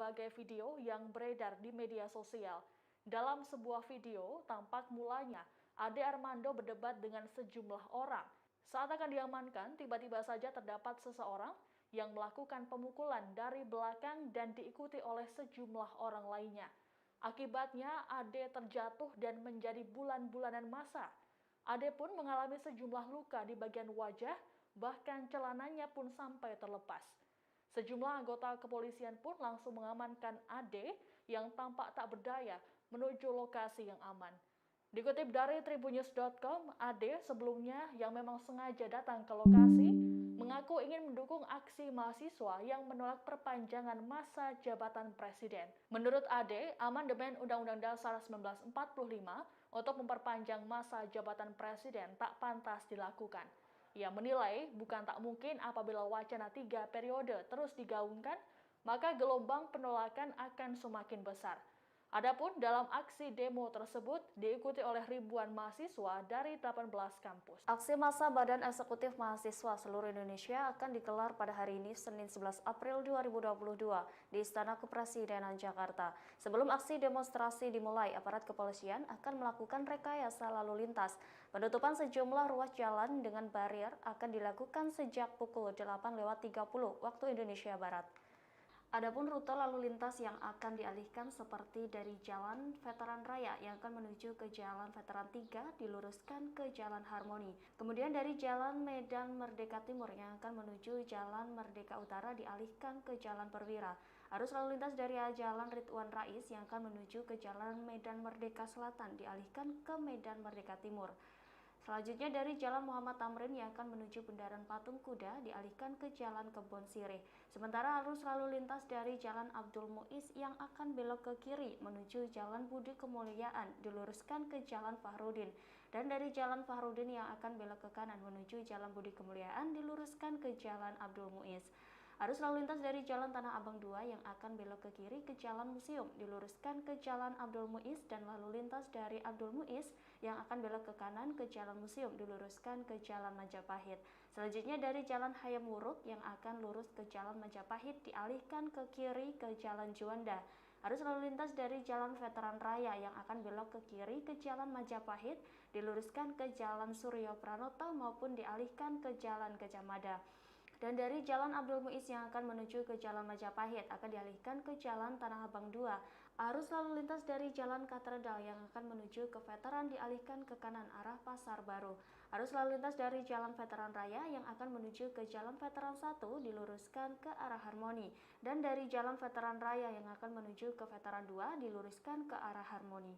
berbagai video yang beredar di media sosial. Dalam sebuah video, tampak mulanya Ade Armando berdebat dengan sejumlah orang. Saat akan diamankan, tiba-tiba saja terdapat seseorang yang melakukan pemukulan dari belakang dan diikuti oleh sejumlah orang lainnya. Akibatnya, Ade terjatuh dan menjadi bulan-bulanan massa. Ade pun mengalami sejumlah luka di bagian wajah, bahkan celananya pun sampai terlepas. Sejumlah anggota kepolisian pun langsung mengamankan Ade yang tampak tak berdaya menuju lokasi yang aman. Dikutip dari tribunnews.com, Ade sebelumnya yang memang sengaja datang ke lokasi mengaku ingin mendukung aksi mahasiswa yang menolak perpanjangan masa jabatan presiden. Menurut Ade, amandemen Undang-Undang Dasar 1945 untuk memperpanjang masa jabatan presiden tak pantas dilakukan. Ia menilai bukan tak mungkin apabila wacana 3 periode terus digaungkan, maka gelombang penolakan akan semakin besar. Adapun dalam aksi demo tersebut diikuti oleh ribuan mahasiswa dari 18 kampus. Aksi massa Badan Eksekutif Mahasiswa seluruh Indonesia akan digelar pada hari ini, Senin 11 April 2022 di Istana Kepresidenan Jakarta. Sebelum aksi demonstrasi dimulai, aparat kepolisian akan melakukan rekayasa lalu lintas. Penutupan sejumlah ruas jalan dengan barier akan dilakukan sejak pukul 8.30 waktu Indonesia Barat. Adapun rute lalu lintas yang akan dialihkan seperti dari Jalan Veteran Raya yang akan menuju ke Jalan Veteran 3 diluruskan ke Jalan Harmoni. Kemudian dari Jalan Medan Merdeka Timur yang akan menuju Jalan Merdeka Utara dialihkan ke Jalan Perwira. Arus lalu lintas dari Jalan Ridwan Rais yang akan menuju ke Jalan Medan Merdeka Selatan dialihkan ke Medan Merdeka Timur. Selanjutnya dari Jalan Muhammad Tamrin yang akan menuju Bundaran Patung Kuda dialihkan ke Jalan Kebon Sirih. Sementara arus lalu lintas dari Jalan Abdul Muiz yang akan belok ke kiri menuju Jalan Budi Kemuliaan diluruskan ke Jalan Fahrudin. Dan dari Jalan Fahrudin yang akan belok ke kanan menuju Jalan Budi Kemuliaan diluruskan ke Jalan Abdul Muiz. Arus lalu lintas dari Jalan Tanah Abang 2 yang akan belok ke kiri ke Jalan Museum diluruskan ke Jalan Abdul Muiz, dan lalu lintas dari Abdul Muiz yang akan belok ke kanan ke Jalan Museum diluruskan ke Jalan Majapahit. Selanjutnya dari Jalan Hayam Wuruk yang akan lurus ke Jalan Majapahit dialihkan ke kiri ke Jalan Juanda. Arus lalu lintas dari Jalan Veteran Raya yang akan belok ke kiri ke Jalan Majapahit diluruskan ke Jalan Suryo Pranoto maupun dialihkan ke Jalan Gajah Mada. Dan dari Jalan Abdul Muiz yang akan menuju ke Jalan Majapahit akan dialihkan ke Jalan Tanah Abang 2. Arus lalu lintas dari Jalan Katedral yang akan menuju ke Veteran dialihkan ke kanan arah Pasar Baru. Arus lalu lintas dari Jalan Veteran Raya yang akan menuju ke Jalan Veteran 1 diluruskan ke arah Harmoni. Dan dari Jalan Veteran Raya yang akan menuju ke Veteran 2 diluruskan ke arah Harmoni.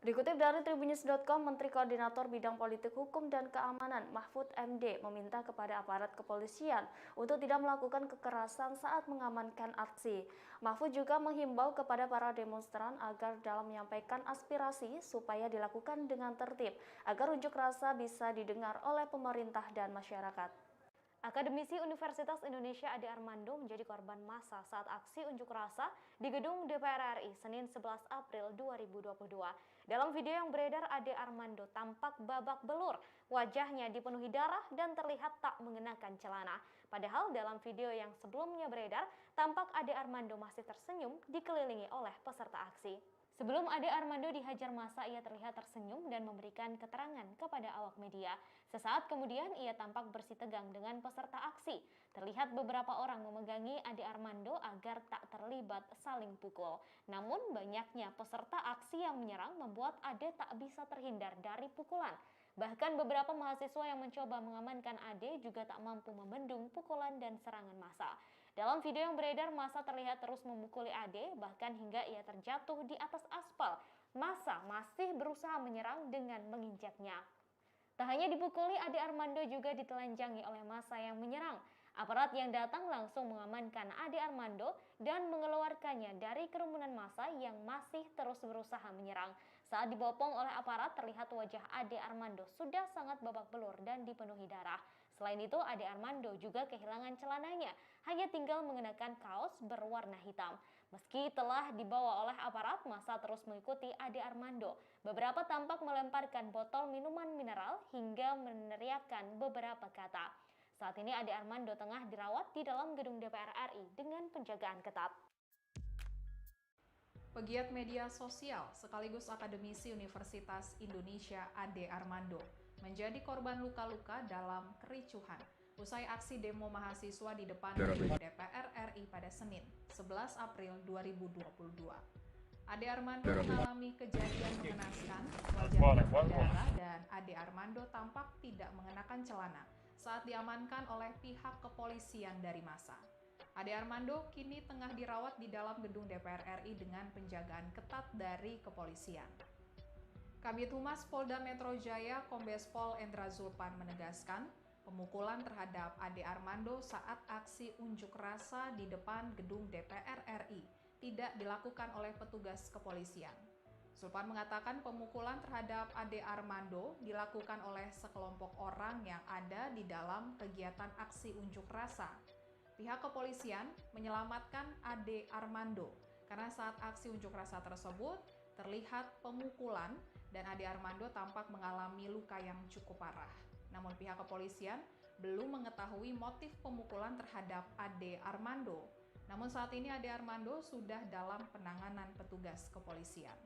Dikutip dari tribunnews.com, Menteri Koordinator Bidang Politik Hukum dan Keamanan Mahfud MD meminta kepada aparat kepolisian untuk tidak melakukan kekerasan saat mengamankan aksi. Mahfud juga menghimbau kepada para demonstran agar dalam menyampaikan aspirasi supaya dilakukan dengan tertib agar unjuk rasa bisa didengar oleh pemerintah dan masyarakat. Akademisi Universitas Indonesia Ade Armando menjadi korban massa saat aksi unjuk rasa di gedung DPR RI Senin 11 April 2022. Dalam video yang beredar, Ade Armando tampak babak belur, wajahnya dipenuhi darah dan terlihat tak mengenakan celana. Padahal dalam video yang sebelumnya beredar, tampak Ade Armando masih tersenyum dikelilingi oleh peserta aksi. Sebelum Ade Armando dihajar massa, ia terlihat tersenyum dan memberikan keterangan kepada awak media. Sesaat kemudian, ia tampak bersitegang dengan peserta aksi. Terlihat beberapa orang memegangi Ade Armando agar tak terlibat saling pukul. Namun, banyaknya peserta aksi yang menyerang membuat Ade tak bisa terhindar dari pukulan. Bahkan beberapa mahasiswa yang mencoba mengamankan Ade juga tak mampu membendung pukulan dan serangan massa. Dalam video yang beredar, massa terlihat terus memukuli Ade, bahkan hingga ia terjatuh di atas aspal. Massa masih berusaha menyerang dengan menginjaknya. Tak hanya dipukuli, Ade Armando juga ditelanjangi oleh massa yang menyerang. Aparat yang datang langsung mengamankan Ade Armando dan mengeluarkannya dari kerumunan massa yang masih terus berusaha menyerang. Saat dibopong oleh aparat, terlihat wajah Ade Armando sudah sangat babak belur dan dipenuhi darah. Selain itu, Ade Armando juga kehilangan celananya, hanya tinggal mengenakan kaos berwarna hitam. Meski telah dibawa oleh aparat, massa terus mengikuti Ade Armando. Beberapa tampak melemparkan botol minuman mineral hingga meneriakkan beberapa kata. Saat ini Ade Armando tengah dirawat di dalam gedung DPR RI dengan penjagaan ketat. Pegiat media sosial sekaligus akademisi Universitas Indonesia Ade Armando menjadi korban luka-luka dalam kericuhan usai aksi demo mahasiswa di depan gedung DPR RI pada Senin, 11 April 2022. Ade Armando mengalami kejadian mengenaskan, wajahnya berdarah dan Ade Armando tampak tidak mengenakan celana saat diamankan oleh pihak kepolisian dari massa. Ade Armando kini tengah dirawat di dalam gedung DPR RI dengan penjagaan ketat dari kepolisian. Kabid Humas Polda Metro Jaya Kombes Pol Endra Zulpan menegaskan, pemukulan terhadap Ade Armando saat aksi unjuk rasa di depan gedung DPR RI tidak dilakukan oleh petugas kepolisian. Zulpan mengatakan pemukulan terhadap Ade Armando dilakukan oleh sekelompok orang yang ada di dalam kegiatan aksi unjuk rasa. Pihak kepolisian menyelamatkan Ade Armando karena saat aksi unjuk rasa tersebut terlihat pemukulan dan Ade Armando tampak mengalami luka yang cukup parah. Namun pihak kepolisian belum mengetahui motif pemukulan terhadap Ade Armando. Namun saat ini Ade Armando sudah dalam penanganan petugas kepolisian.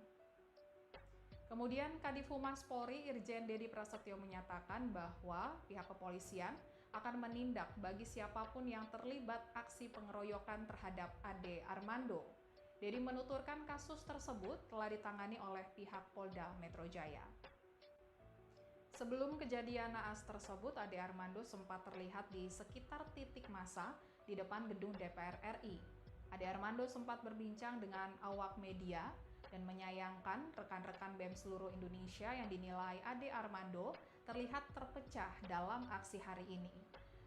Kemudian Kadif Humas Polri Irjen Dedi Prasetyo menyatakan bahwa pihak kepolisian akan menindak bagi siapapun yang terlibat aksi pengeroyokan terhadap Ade Armando. Dedi menuturkan kasus tersebut telah ditangani oleh pihak Polda Metro Jaya. Sebelum kejadian naas tersebut, Ade Armando sempat terlihat di sekitar titik massa di depan gedung DPR RI. Ade Armando sempat berbincang dengan awak media dan menyayangkan rekan-rekan BEM seluruh Indonesia yang dinilai Ade Armando terlihat terpecah dalam aksi hari ini.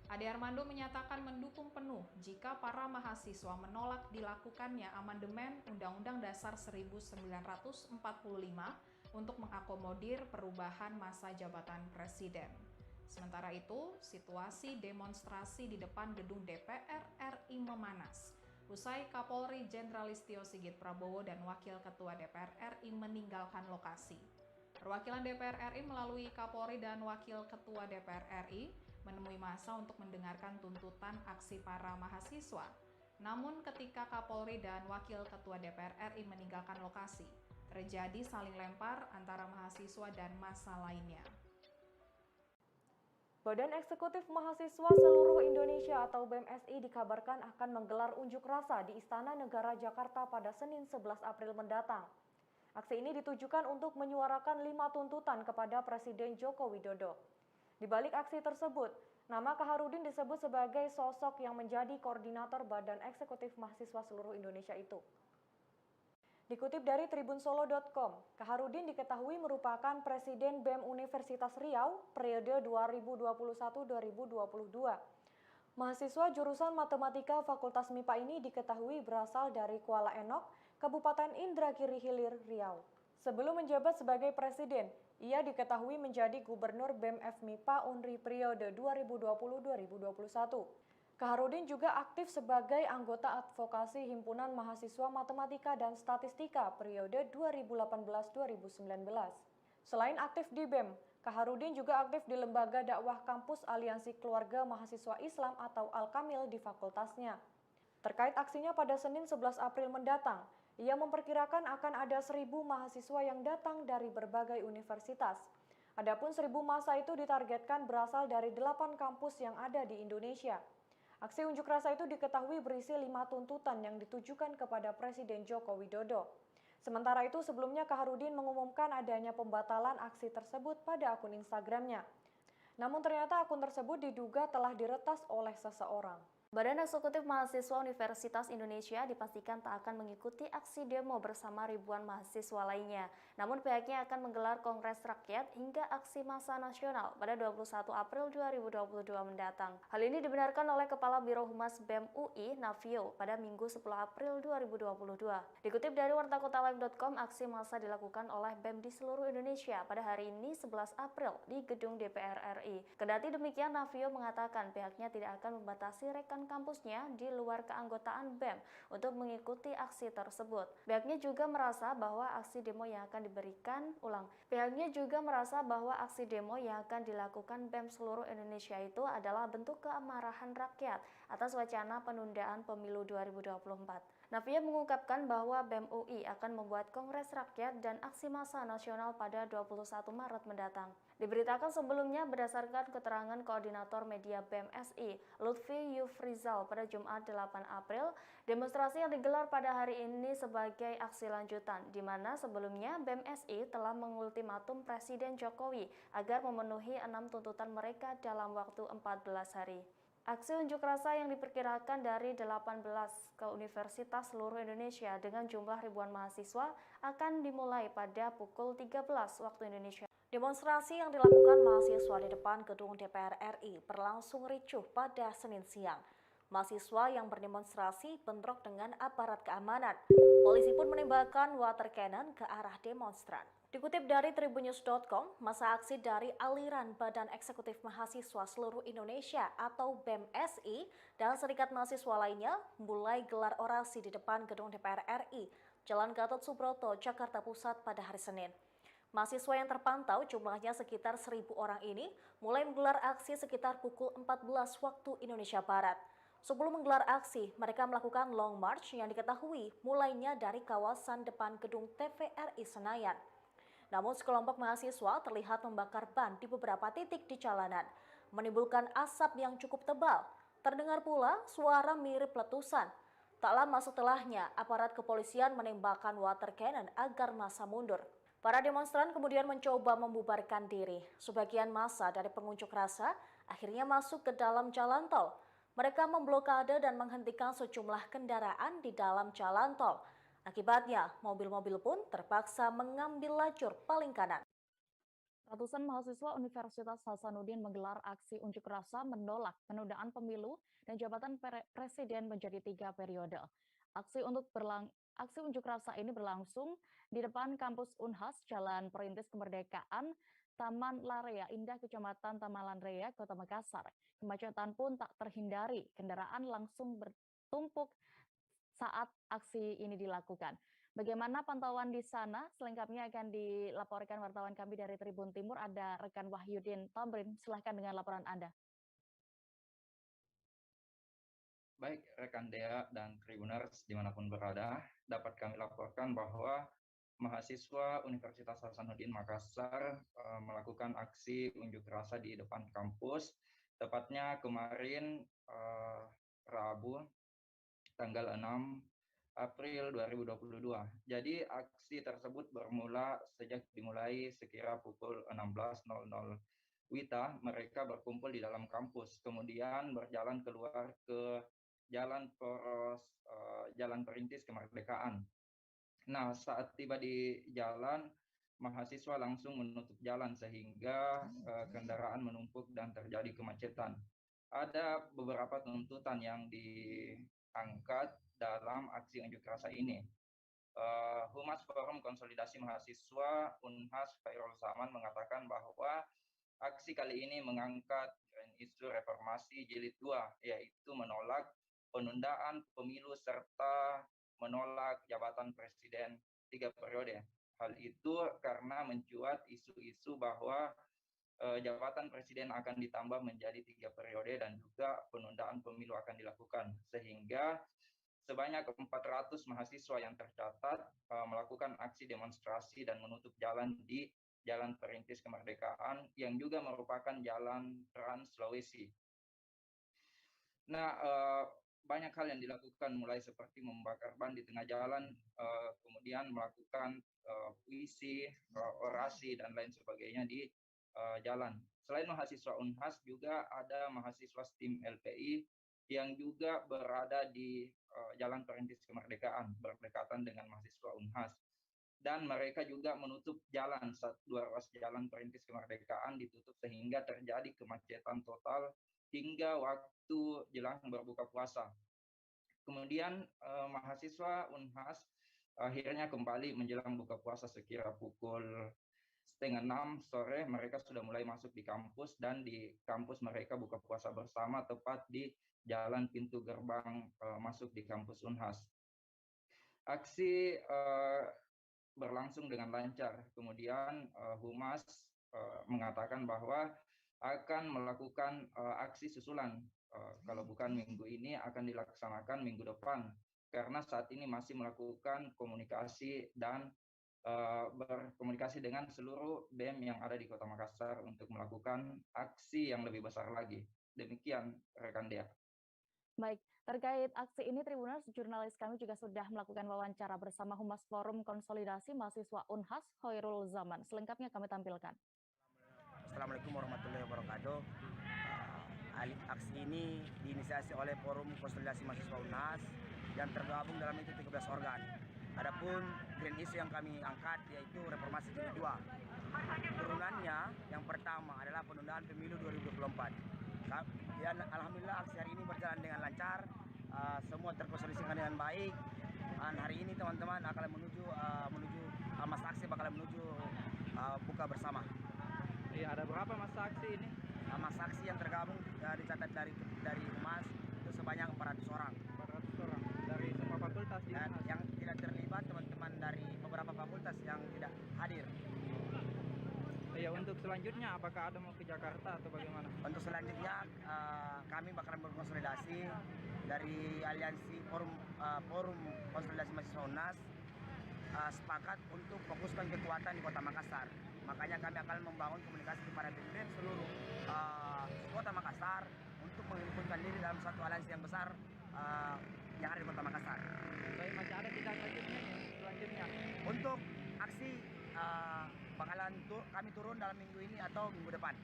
Ade Armando menyatakan mendukung penuh jika para mahasiswa menolak dilakukannya amandemen Undang-Undang Dasar 1945 untuk mengakomodir perubahan masa jabatan presiden. Sementara itu, situasi demonstrasi di depan gedung DPR RI memanas. Usai Kapolri Jenderal Listio Sigit Prabowo dan Wakil Ketua DPR RI meninggalkan lokasi. Perwakilan DPR RI melalui Kapolri dan Wakil Ketua DPR RI menemui massa untuk mendengarkan tuntutan aksi para mahasiswa. Namun ketika Kapolri dan Wakil Ketua DPR RI meninggalkan lokasi, terjadi saling lempar antara mahasiswa dan massa lainnya. Badan Eksekutif Mahasiswa Seluruh Indonesia atau BEMSI dikabarkan akan menggelar unjuk rasa di Istana Negara Jakarta pada Senin 11 April mendatang. Aksi ini ditujukan untuk menyuarakan 5 tuntutan kepada Presiden Joko Widodo. Di balik aksi tersebut, nama Kaharudin disebut sebagai sosok yang menjadi koordinator Badan Eksekutif Mahasiswa Seluruh Indonesia itu. Dikutip dari tribunsolo.com, Kaharudin diketahui merupakan Presiden BEM Universitas Riau periode 2021-2022. Mahasiswa jurusan Matematika Fakultas MIPA ini diketahui berasal dari Kuala Enok, Kabupaten Indragiri Hilir, Riau. Sebelum menjabat sebagai presiden, ia diketahui menjadi gubernur BEM FMIPA Unri periode 2020-2021. Kaharudin juga aktif sebagai anggota advokasi Himpunan Mahasiswa Matematika dan Statistika periode 2018-2019. Selain aktif di BEM, Kaharudin juga aktif di Lembaga Dakwah Kampus Aliansi Keluarga Mahasiswa Islam atau Al-Kamil di fakultasnya. Terkait aksinya pada Senin 11 April mendatang, ia memperkirakan akan ada 1.000 mahasiswa yang datang dari berbagai universitas. Adapun 1.000 massa itu ditargetkan berasal dari 8 kampus yang ada di Indonesia. Aksi unjuk rasa itu diketahui berisi 5 tuntutan yang ditujukan kepada Presiden Joko Widodo. Sementara itu sebelumnya Kaharudin mengumumkan adanya pembatalan aksi tersebut pada akun Instagramnya. Namun ternyata akun tersebut diduga telah diretas oleh seseorang. Badan Eksekutif Mahasiswa Universitas Indonesia dipastikan tak akan mengikuti aksi demo bersama ribuan mahasiswa lainnya. Namun pihaknya akan menggelar Kongres Rakyat hingga aksi massa nasional pada 21 April 2022 mendatang. Hal ini dibenarkan oleh Kepala Biro Humas BEM UI, Navio, pada Minggu 10 April 2022. Dikutip dari wartakotalive.com, aksi massa dilakukan oleh BEM di seluruh Indonesia pada hari ini 11 April di gedung DPR RI. Kendati demikian, Navio mengatakan pihaknya tidak akan membatasi rekan kampusnya di luar keanggotaan BEM untuk mengikuti aksi tersebut. Pihaknya juga merasa bahwa aksi demo yang akan dilakukan BEM seluruh Indonesia itu adalah bentuk keamarahan rakyat atas wacana penundaan pemilu 2024. Navia mengungkapkan bahwa BEM UI akan membuat Kongres Rakyat dan Aksi Massa Nasional pada 21 Maret mendatang. Diberitakan sebelumnya berdasarkan keterangan Koordinator Media BEM SI, Lutfi Yufrizal pada Jumat 8 April, demonstrasi yang digelar pada hari ini sebagai aksi lanjutan, di mana sebelumnya BEM SI telah mengultimatum Presiden Jokowi agar memenuhi 6 tuntutan mereka dalam waktu 14 hari. Aksi unjuk rasa yang diperkirakan dari 18 ke universitas seluruh Indonesia dengan jumlah ribuan mahasiswa akan dimulai pada pukul 13 waktu Indonesia. Demonstrasi yang dilakukan mahasiswa di depan gedung DPR RI berlangsung ricuh pada Senin siang. Mahasiswa yang berdemonstrasi bentrok dengan aparat keamanan. Polisi pun menembakkan water cannon ke arah demonstran. Dikutip dari tribunnews.com, masa aksi dari aliran Badan Eksekutif Mahasiswa Seluruh Indonesia atau BEM SI dan serikat mahasiswa lainnya mulai gelar orasi di depan gedung DPR RI, Jalan Gatot Subroto, Jakarta Pusat pada hari Senin. Mahasiswa yang terpantau jumlahnya sekitar 1.000 orang ini mulai menggelar aksi sekitar pukul 14 waktu Indonesia Barat. Sebelum menggelar aksi, mereka melakukan long march yang diketahui mulainya dari kawasan depan gedung TVRI Senayan. Namun sekelompok mahasiswa terlihat membakar ban di beberapa titik di jalanan, menimbulkan asap yang cukup tebal. Terdengar pula suara mirip letusan. Tak lama setelahnya, aparat kepolisian menembakkan water cannon agar massa mundur. Para demonstran kemudian mencoba membubarkan diri. Sebagian massa dari pengunjuk rasa akhirnya masuk ke dalam jalan tol. Mereka memblokade dan menghentikan sejumlah kendaraan di dalam jalan tol. Akibatnya, mobil-mobil pun terpaksa mengambil lajur paling kanan. Ratusan mahasiswa Universitas Hasanuddin menggelar aksi unjuk rasa menolak penundaan pemilu dan jabatan presiden menjadi 3 periode. Aksi unjuk rasa ini berlangsung di depan kampus Unhas, Jalan Perintis Kemerdekaan, Taman Larea Indah, Kecamatan Taman Larea, Kota Makassar. Kemacetan pun tak terhindari, kendaraan langsung bertumpuk saat aksi ini dilakukan. Bagaimana pantauan di sana? Selengkapnya akan dilaporkan wartawan kami dari Tribun Timur. Ada rekan Wahyudin Tamrin. Silahkan dengan laporan Anda. Baik, rekan Dea dan Tribuners dimanapun berada, dapat kami laporkan bahwa mahasiswa Universitas Hasanuddin Makassar melakukan aksi unjuk rasa di depan kampus, tepatnya kemarin Rabu tanggal 6 April 2022. Jadi aksi tersebut bermula sejak dimulai sekira pukul 16.00 WITA, mereka berkumpul di dalam kampus, kemudian berjalan keluar ke Jalan Jalan Perintis Kemerdekaan. Nah, saat tiba di jalan, mahasiswa langsung menutup jalan sehingga kendaraan menumpuk dan terjadi kemacetan. Ada beberapa tuntutan yang diangkat dalam aksi unjuk rasa ini. Humas Forum Konsolidasi Mahasiswa Unhas Khairul Zaman mengatakan bahwa aksi kali ini mengangkat isu reformasi jilid 2, yaitu menolak penundaan pemilu serta menolak jabatan presiden 3 periode. Hal itu karena mencuat isu-isu bahwa jabatan presiden akan ditambah menjadi 3 periode dan juga penundaan pemilu akan dilakukan, sehingga sebanyak 400 mahasiswa yang tercatat melakukan aksi demonstrasi dan menutup jalan di Jalan Perintis Kemerdekaan yang juga merupakan jalan Trans Sulawesi. Nah, banyak hal yang dilakukan, mulai seperti membakar ban di tengah jalan, kemudian melakukan puisi, orasi, dan lain sebagainya di jalan. Selain mahasiswa Unhas, juga ada mahasiswa STIM LPI yang juga berada di Jalan Perintis Kemerdekaan, berdekatan dengan mahasiswa Unhas. Dan mereka juga menutup jalan, dua ruas jalan Perintis Kemerdekaan ditutup sehingga terjadi kemacetan total hingga waktu jelang berbuka puasa. Kemudian mahasiswa Unhas akhirnya kembali menjelang buka puasa sekira pukul 5:30 sore, mereka sudah mulai masuk di kampus, dan di kampus mereka buka puasa bersama tepat di jalan pintu gerbang masuk di kampus Unhas. Aksi berlangsung dengan lancar. Kemudian Humas mengatakan bahwa akan melakukan aksi susulan. Kalau bukan minggu ini, akan dilaksanakan minggu depan. karena saat ini masih melakukan komunikasi dan berkomunikasi dengan seluruh BEM yang ada di Kota Makassar untuk melakukan aksi yang lebih besar lagi. Demikian rekan Dea. Baik, terkait aksi ini Tribuners, jurnalis kami juga sudah melakukan wawancara bersama Humas Forum Konsolidasi Mahasiswa Unhas, Khairul Zaman. Selengkapnya kami tampilkan. Assalamualaikum warahmatullahi wabarakatuh. Aksi ini diinisiasi oleh Forum Konsolidasi Mahasiswa Unhas yang tergabung dalam itu 13 organ. Adapun grand issue yang kami angkat yaitu reformasi jilid 2. Turunannya yang pertama adalah penundaan pemilu 2024. Ya, alhamdulillah aksi hari ini berjalan dengan lancar, semua terkonsolidasikan dengan baik. Dan hari ini teman-teman akan menuju masa aksi bakal menuju buka bersama. Iya, ada berapa masa aksi ini? Masa aksi yang tergabung dicatat dari Humas itu sebanyak 400 orang. 400 orang dari semua fakultas di Dan Unhas. yang tidak terlibat teman-teman dari beberapa fakultas yang tidak hadir. Iya, untuk selanjutnya apakah ada mau ke Jakarta atau bagaimana? Untuk selanjutnya kami bakalan berkonsolidasi dari aliansi forum konsolidasi mahasiswa Unhas sepakat untuk fokuskan kekuatan di Kota Makassar. Makanya kami akan membangun komunikasi kepada BEM seluruh Kota Makassar untuk menghimpunkan diri dalam satu aliansi yang besar yang ada di Kota Makassar. Baik, masih ada tindak lanjutnya selanjutnya. Untuk aksi bakalan kami turun dalam minggu ini atau minggu depan.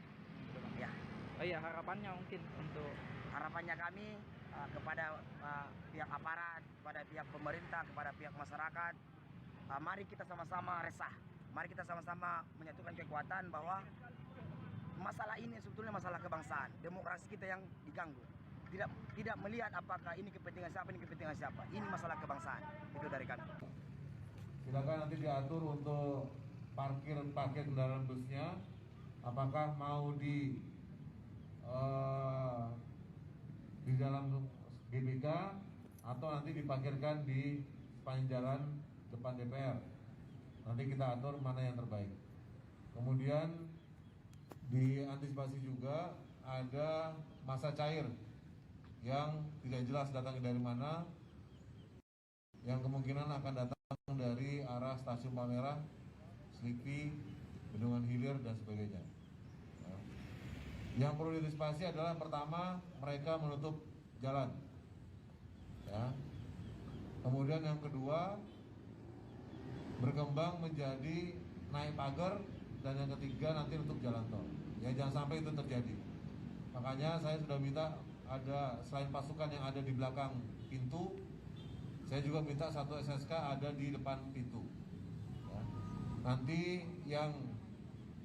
Ya. Oh iya, harapannya mungkin untuk Harapannya kami kepada pihak aparat, kepada pihak pemerintah, kepada pihak masyarakat, mari kita sama-sama resah. Mari kita sama-sama menyatukan kekuatan bahwa masalah ini sebetulnya masalah kebangsaan. Demokrasi kita yang diganggu. Tidak melihat apakah ini kepentingan siapa, ini kepentingan siapa. Ini masalah kebangsaan. Itu dari kami. Silakan nanti diatur untuk parkir kendaraan busnya. Apakah mau di dalam GBK atau nanti diparkirkan di sepanjang jalan depan DPR. Nanti kita atur mana yang terbaik. Kemudian diantisipasi juga ada massa cair yang tidak jelas datangnya dari mana, yang kemungkinan akan datang dari arah Stasiun Palmerah, Selipi, Bendungan Hilir dan sebagainya. Yang perlu diantisipasi adalah pertama mereka menutup jalan, ya. Kemudian yang kedua berkembang menjadi naik pagar, dan yang ketiga nanti nutup jalan tol. Ya, jangan sampai itu terjadi. Makanya saya sudah minta ada selain pasukan yang ada di belakang pintu, saya juga minta satu SSK ada di depan pintu. Ya. Nanti yang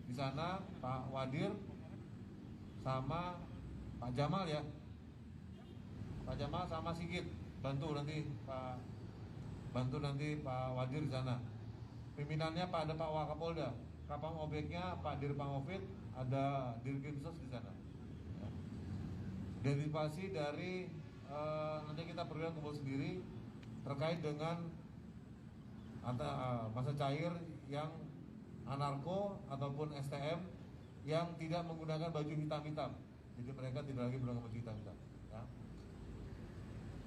di sana Pak Wadir sama Pak Jamal ya, Pak Jamal sama Sigit bantu nanti Pak Wadir di sana. Pimpinannya ada Pak Wakapolda, Kapang Obeknya Pak Dirpangofit, ada Dirkrimsus di sana. Ya. Derivasi dari nanti kita perlukan kumpul sendiri terkait dengan massa cair yang anarko ataupun STM yang tidak menggunakan baju hitam-hitam. Jadi mereka tidak lagi menggunakan baju hitam-hitam. Ya.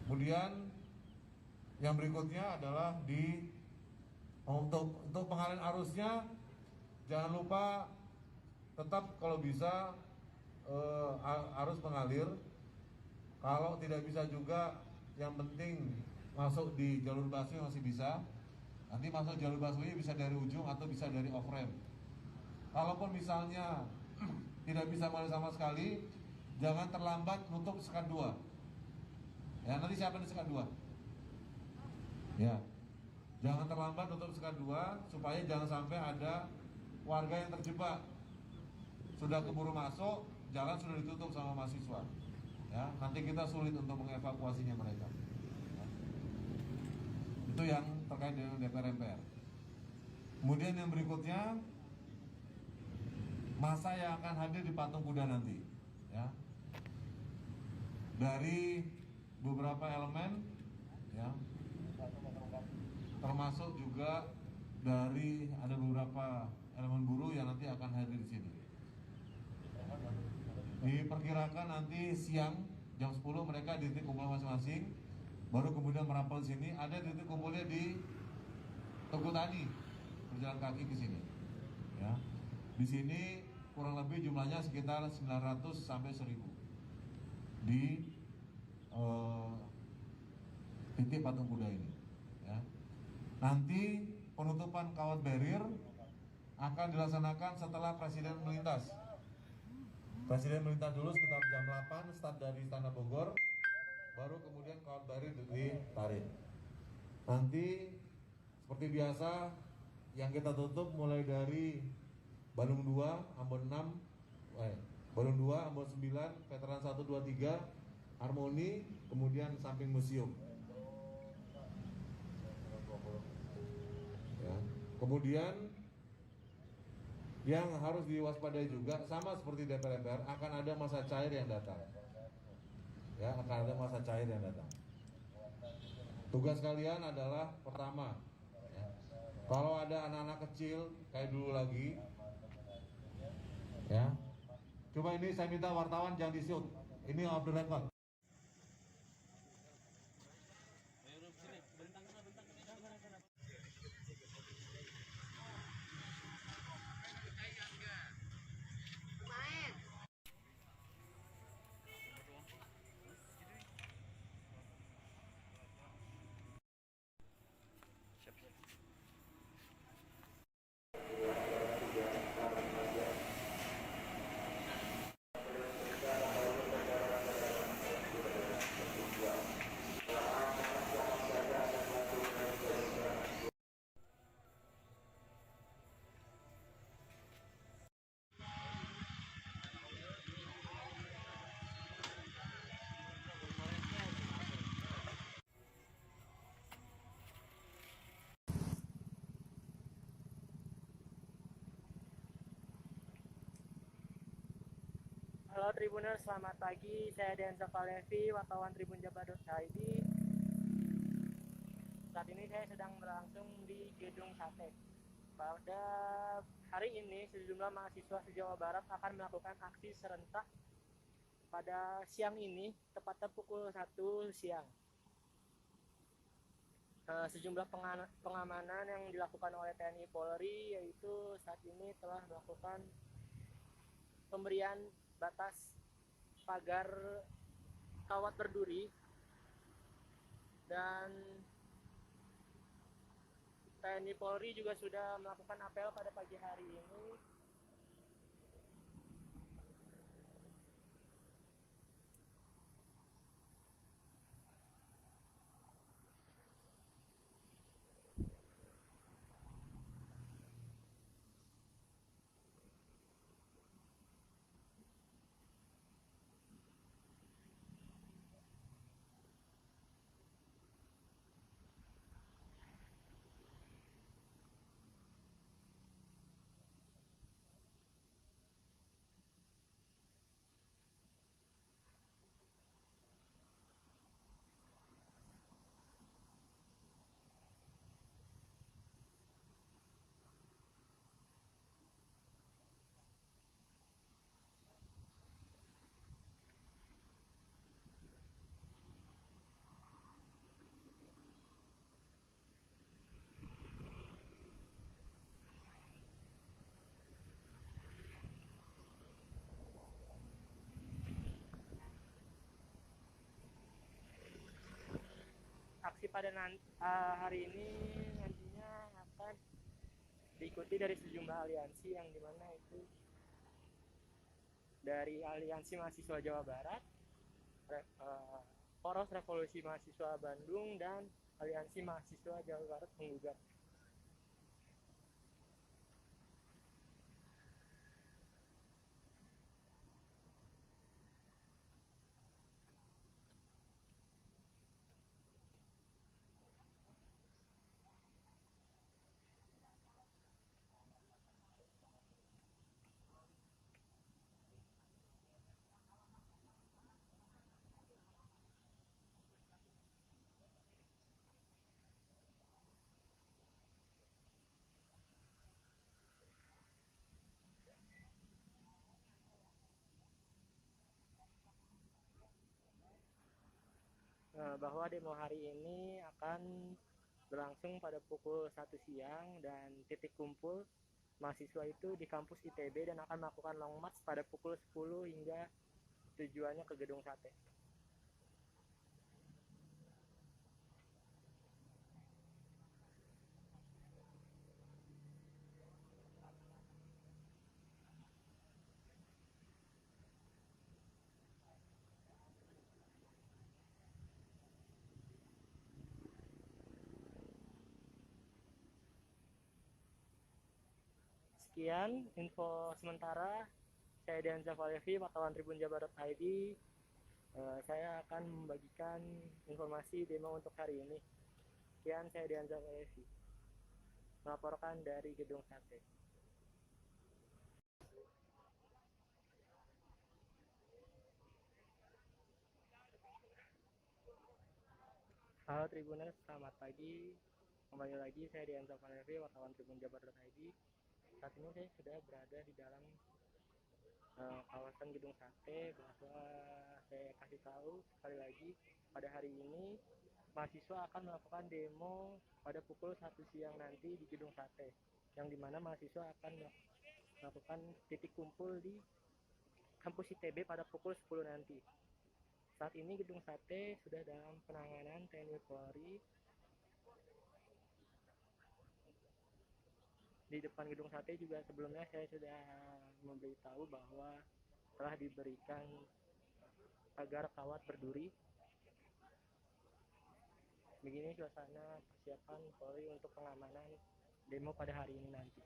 Kemudian yang berikutnya adalah untuk pengalihan arusnya, jangan lupa tetap kalau bisa arus mengalir. Kalau tidak bisa juga, yang penting masuk di jalur busway masih bisa. Nanti masuk jalur busway bisa dari ujung atau bisa dari off ramp. Kalaupun misalnya tidak bisa mengalir sama sekali, jangan terlambat nutup sekat 2. Ya, nanti siapa di sekat 2? Ya. Jangan terlambat nutup sekat 2 supaya jangan sampai ada warga yang terjebak. Sudah keburu masuk, jalan sudah ditutup sama mahasiswa. Ya, nanti kita sulit untuk mengevakuasinya mereka. Ya. Itu yang terkait dengan DPR MPR. Kemudian yang berikutnya, masa yang akan hadir di Patung Kuda nanti. Ya. Dari beberapa elemen, ya, termasuk juga dari ada beberapa elemen buruh yang nanti akan hadir di sini. Diperkirakan nanti siang jam 10 mereka di titik kumpul masing-masing. baru kemudian merampok di sini. Ada titik kumpulnya di Tugu Tani, berjalan kaki ke sini. Ya, di sini kurang lebih jumlahnya sekitar 900 sampai 1000 di titik patung kuda ini. Ya. Nanti penutupan kawat barrier akan dilaksanakan setelah Presiden melintas. Presiden melintas dulu sekitar jam 8 start dari Istana Bogor, baru kemudian kawat barrier ditarik. Nanti seperti biasa yang kita tutup mulai dari Balung 2, Ambon 6, Balung 2, Ambon 9, Veteran 1, 2, 3, Harmoni, kemudian samping museum. Ya. Kemudian yang harus diwaspadai juga sama seperti DPR akan ada masa cair yang datang. Ya, akan ada masa cair yang datang. Tugas kalian adalah pertama, ya, kalau ada anak-anak kecil kayak dulu lagi, ya, coba ini saya minta wartawan jangan di-shoot. Ini off the record. Halo Tribuners, selamat pagi. Saya Denza Kalevi, wartawan tribunjabar.id. Saat ini saya sedang berlangsung di Gedung Sate. Pada hari ini, sejumlah mahasiswa se-Jawa Barat akan melakukan aksi serentak pada siang ini, tepatnya pukul 1 siang. Sejumlah pengamanan yang dilakukan oleh TNI Polri, yaitu saat ini telah melakukan pemberian batas pagar kawat berduri, dan TNI Polri juga sudah melakukan apel pada pagi hari ini. Aksi pada hari ini nantinya akan diikuti dari sejumlah aliansi, yang dimana itu dari Aliansi Mahasiswa Jawa Barat, Poros Revolusi Mahasiswa Bandung, dan Aliansi Mahasiswa Jawa Barat Penggugat. bahwa demo hari ini akan berlangsung pada pukul 1 siang dan titik kumpul mahasiswa itu di kampus ITB dan akan melakukan long march pada pukul 10 hingga tujuannya ke Gedung Sate. Sekian info sementara. Saya Dian Zafalevi, wartawan Tribun Jabar.id. Saya akan membagikan informasi demo untuk hari ini. Sekian, saya Dian Zafalevi, melaporkan dari Gedung Sate. Halo Tribuners, selamat pagi. Kembali lagi saya Dian Zafalevi, wartawan Tribun Jabar.id. Saat ini saya sudah berada di dalam kawasan Gedung Sate, bahwa saya kasih tahu sekali lagi pada hari ini mahasiswa akan melakukan demo pada pukul 1 siang nanti di Gedung Sate, yang dimana mahasiswa akan melakukan titik kumpul di kampus ITB pada pukul 10 nanti. Saat ini Gedung Sate sudah dalam penanganan TNI Polri. Di depan Gedung Sate juga sebelumnya saya sudah memberitahu bahwa telah diberikan pagar kawat berduri. Begini suasana persiapan Polri untuk pengamanan demo pada hari ini nanti.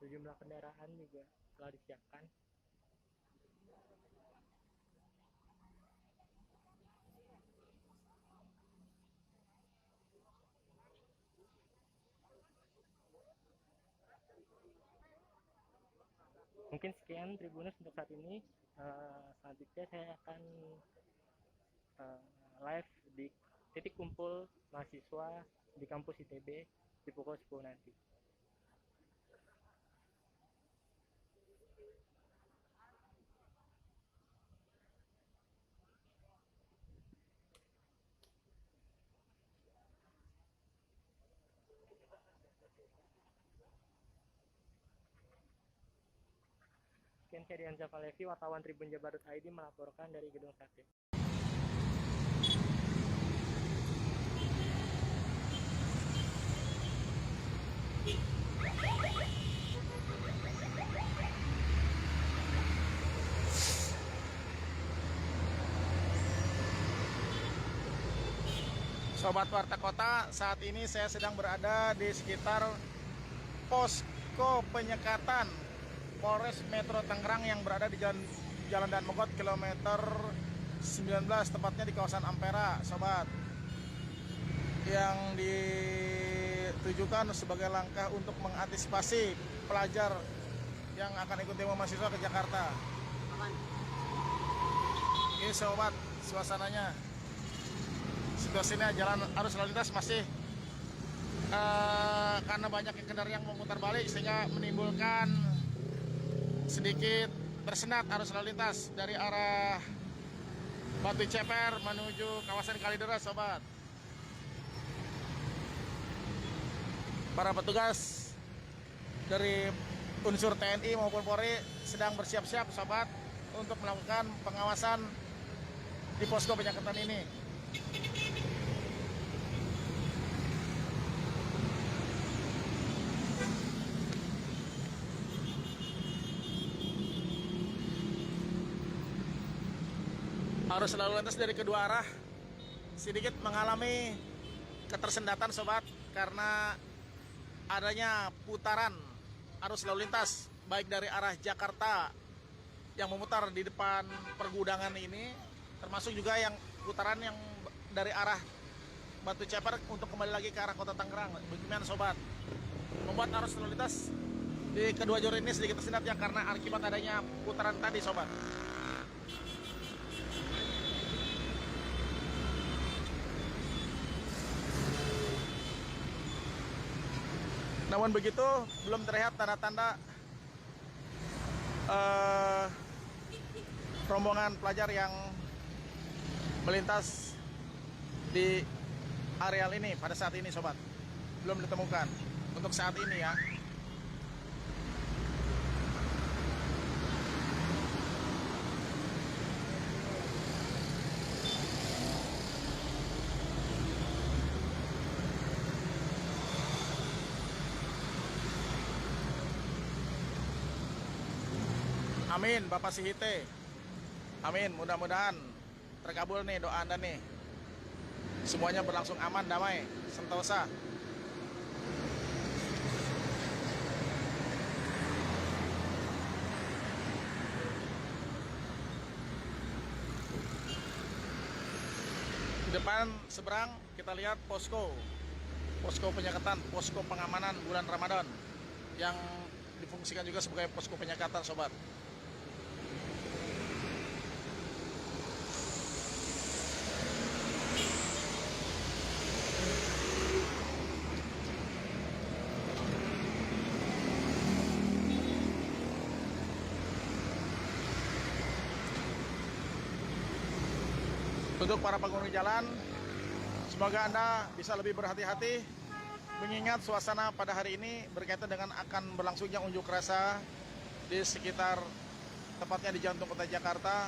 Sejumlah kendaraan juga telah disiapkan. Mungkin sekian Tribuners untuk saat ini. Selanjutnya saya akan live di titik kumpul mahasiswa di kampus ITB di pukul 10 nanti. Sekian, saya Dian Zafalevi, wartawan Tribun Jabar.id, melaporkan dari Gedung Sate. Sobat Warta Kota, saat ini saya sedang berada di sekitar posko penyekatan Polres Metro Tangerang yang berada di Jalan Dan Mogot kilometer 19, tepatnya di kawasan Ampera, sobat. Yang ditujukan sebagai langkah untuk mengantisipasi pelajar yang akan ikut demo mahasiswa ke Jakarta. Ini sobat, suasananya. Situasinya jalan arus lalu lintas masih karena banyak kendaraan yang memutar balik sehingga menimbulkan sedikit bersenat arus lalu lintas dari arah Batu Ceper menuju kawasan Kalideres, sobat. Para petugas dari unsur TNI maupun Polri sedang bersiap-siap, sobat, untuk melakukan pengawasan di posko penyekatan ini. Arus lalu lintas dari kedua arah sedikit mengalami ketersendatan, sobat, karena adanya putaran arus lalu lintas baik dari arah Jakarta yang memutar di depan pergudangan ini, termasuk juga yang putaran yang dari arah Batu Ceper untuk kembali lagi ke arah kota Tangerang. Bagaimana sobat? Membuat arus lalu lintas di kedua jalur ini sedikit tersendat ya karena akibat adanya putaran tadi sobat. Namun begitu belum terlihat tanda-tanda rombongan pelajar yang melintas di areal ini pada saat ini sobat. Belum ditemukan untuk saat ini ya. Amin Bapak Sihite. Amin, mudah-mudahan terkabul nih doa Anda nih. Semuanya berlangsung aman, damai, sentosa. Di depan seberang kita lihat posko penyekatan, posko pengamanan bulan Ramadan yang difungsikan juga sebagai posko penyekatan sobat. Untuk para pengguna jalan, semoga Anda bisa lebih berhati-hati mengingat suasana pada hari ini berkaitan dengan akan berlangsungnya unjuk rasa di sekitar tepatnya di jantung kota Jakarta,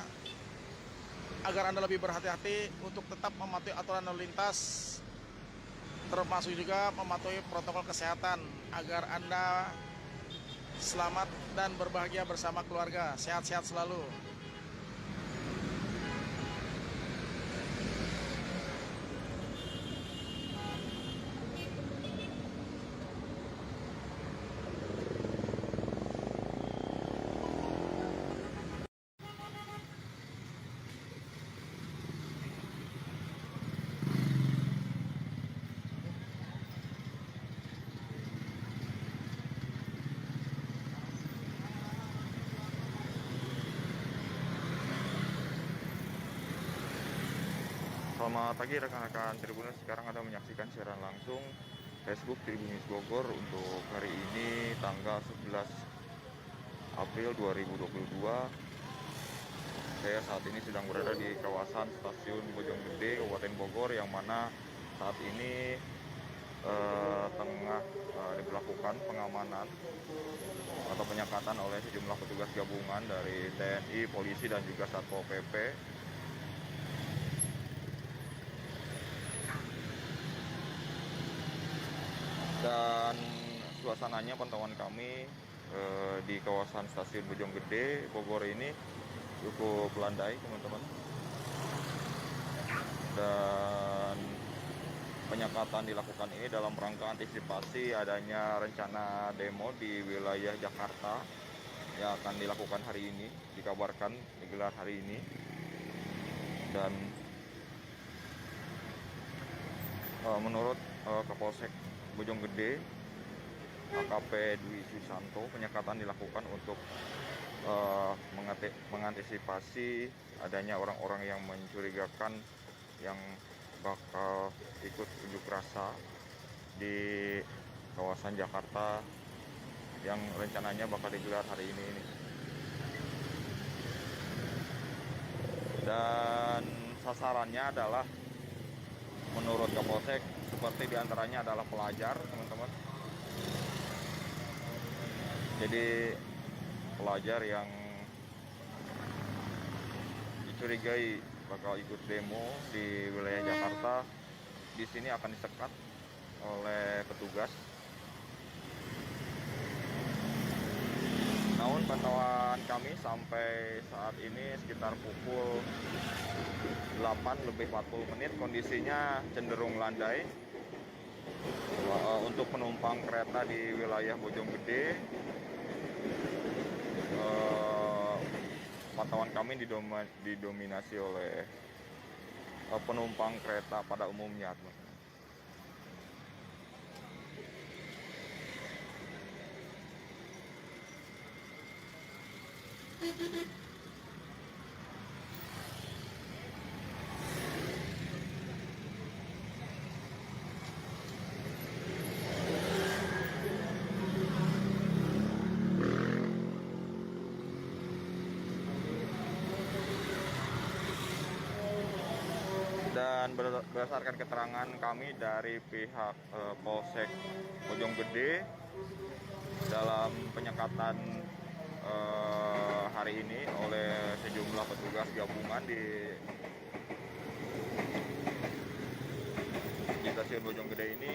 agar Anda lebih berhati-hati untuk tetap mematuhi aturan lalu lintas, termasuk juga mematuhi protokol kesehatan agar Anda selamat dan berbahagia bersama keluarga, sehat-sehat selalu. Selamat pagi rekan-rekan Tribuners, sekarang Anda menyaksikan siaran langsung Facebook Tribunnews Bogor untuk hari ini tanggal 11 April 2022. Saya saat ini sedang berada di kawasan Stasiun Bojonggede, Kabupaten Bogor, yang mana saat ini tengah diberlakukan pengamanan atau penyekatan oleh sejumlah petugas gabungan dari TNI, polisi, dan juga Satpol PP. Dan suasananya pantauan kami di kawasan Stasiun Bojonggede, Bogor ini cukup landai teman-teman. Dan penyekatan dilakukan ini dalam rangka antisipasi adanya rencana demo di wilayah Jakarta yang akan dilakukan hari ini, dikabarkan digelar hari ini. Dan menurut Kapolsek Bojonggede, AKP Dwi Susanto, penyekatan dilakukan untuk mengantisipasi adanya orang-orang yang mencurigakan yang bakal ikut unjuk rasa di kawasan Jakarta yang rencananya bakal digelar hari ini. Dan sasarannya adalah menurut Kapolsek seperti diantaranya adalah pelajar, teman-teman. Jadi pelajar yang dicurigai bakal ikut demo di wilayah Jakarta di sini akan disekat oleh petugas. Namun pantauan kami sampai saat ini sekitar pukul 8:40 kondisinya cenderung landai. Untuk penumpang kereta di wilayah Bojonggede, pantauan kami didominasi oleh penumpang kereta pada umumnya, teman-teman. Dan berdasarkan keterangan kami dari pihak Polsek Bojonggede dalam penyekatan hari ini oleh sejumlah petugas gabungan di stasiun Bojonggede ini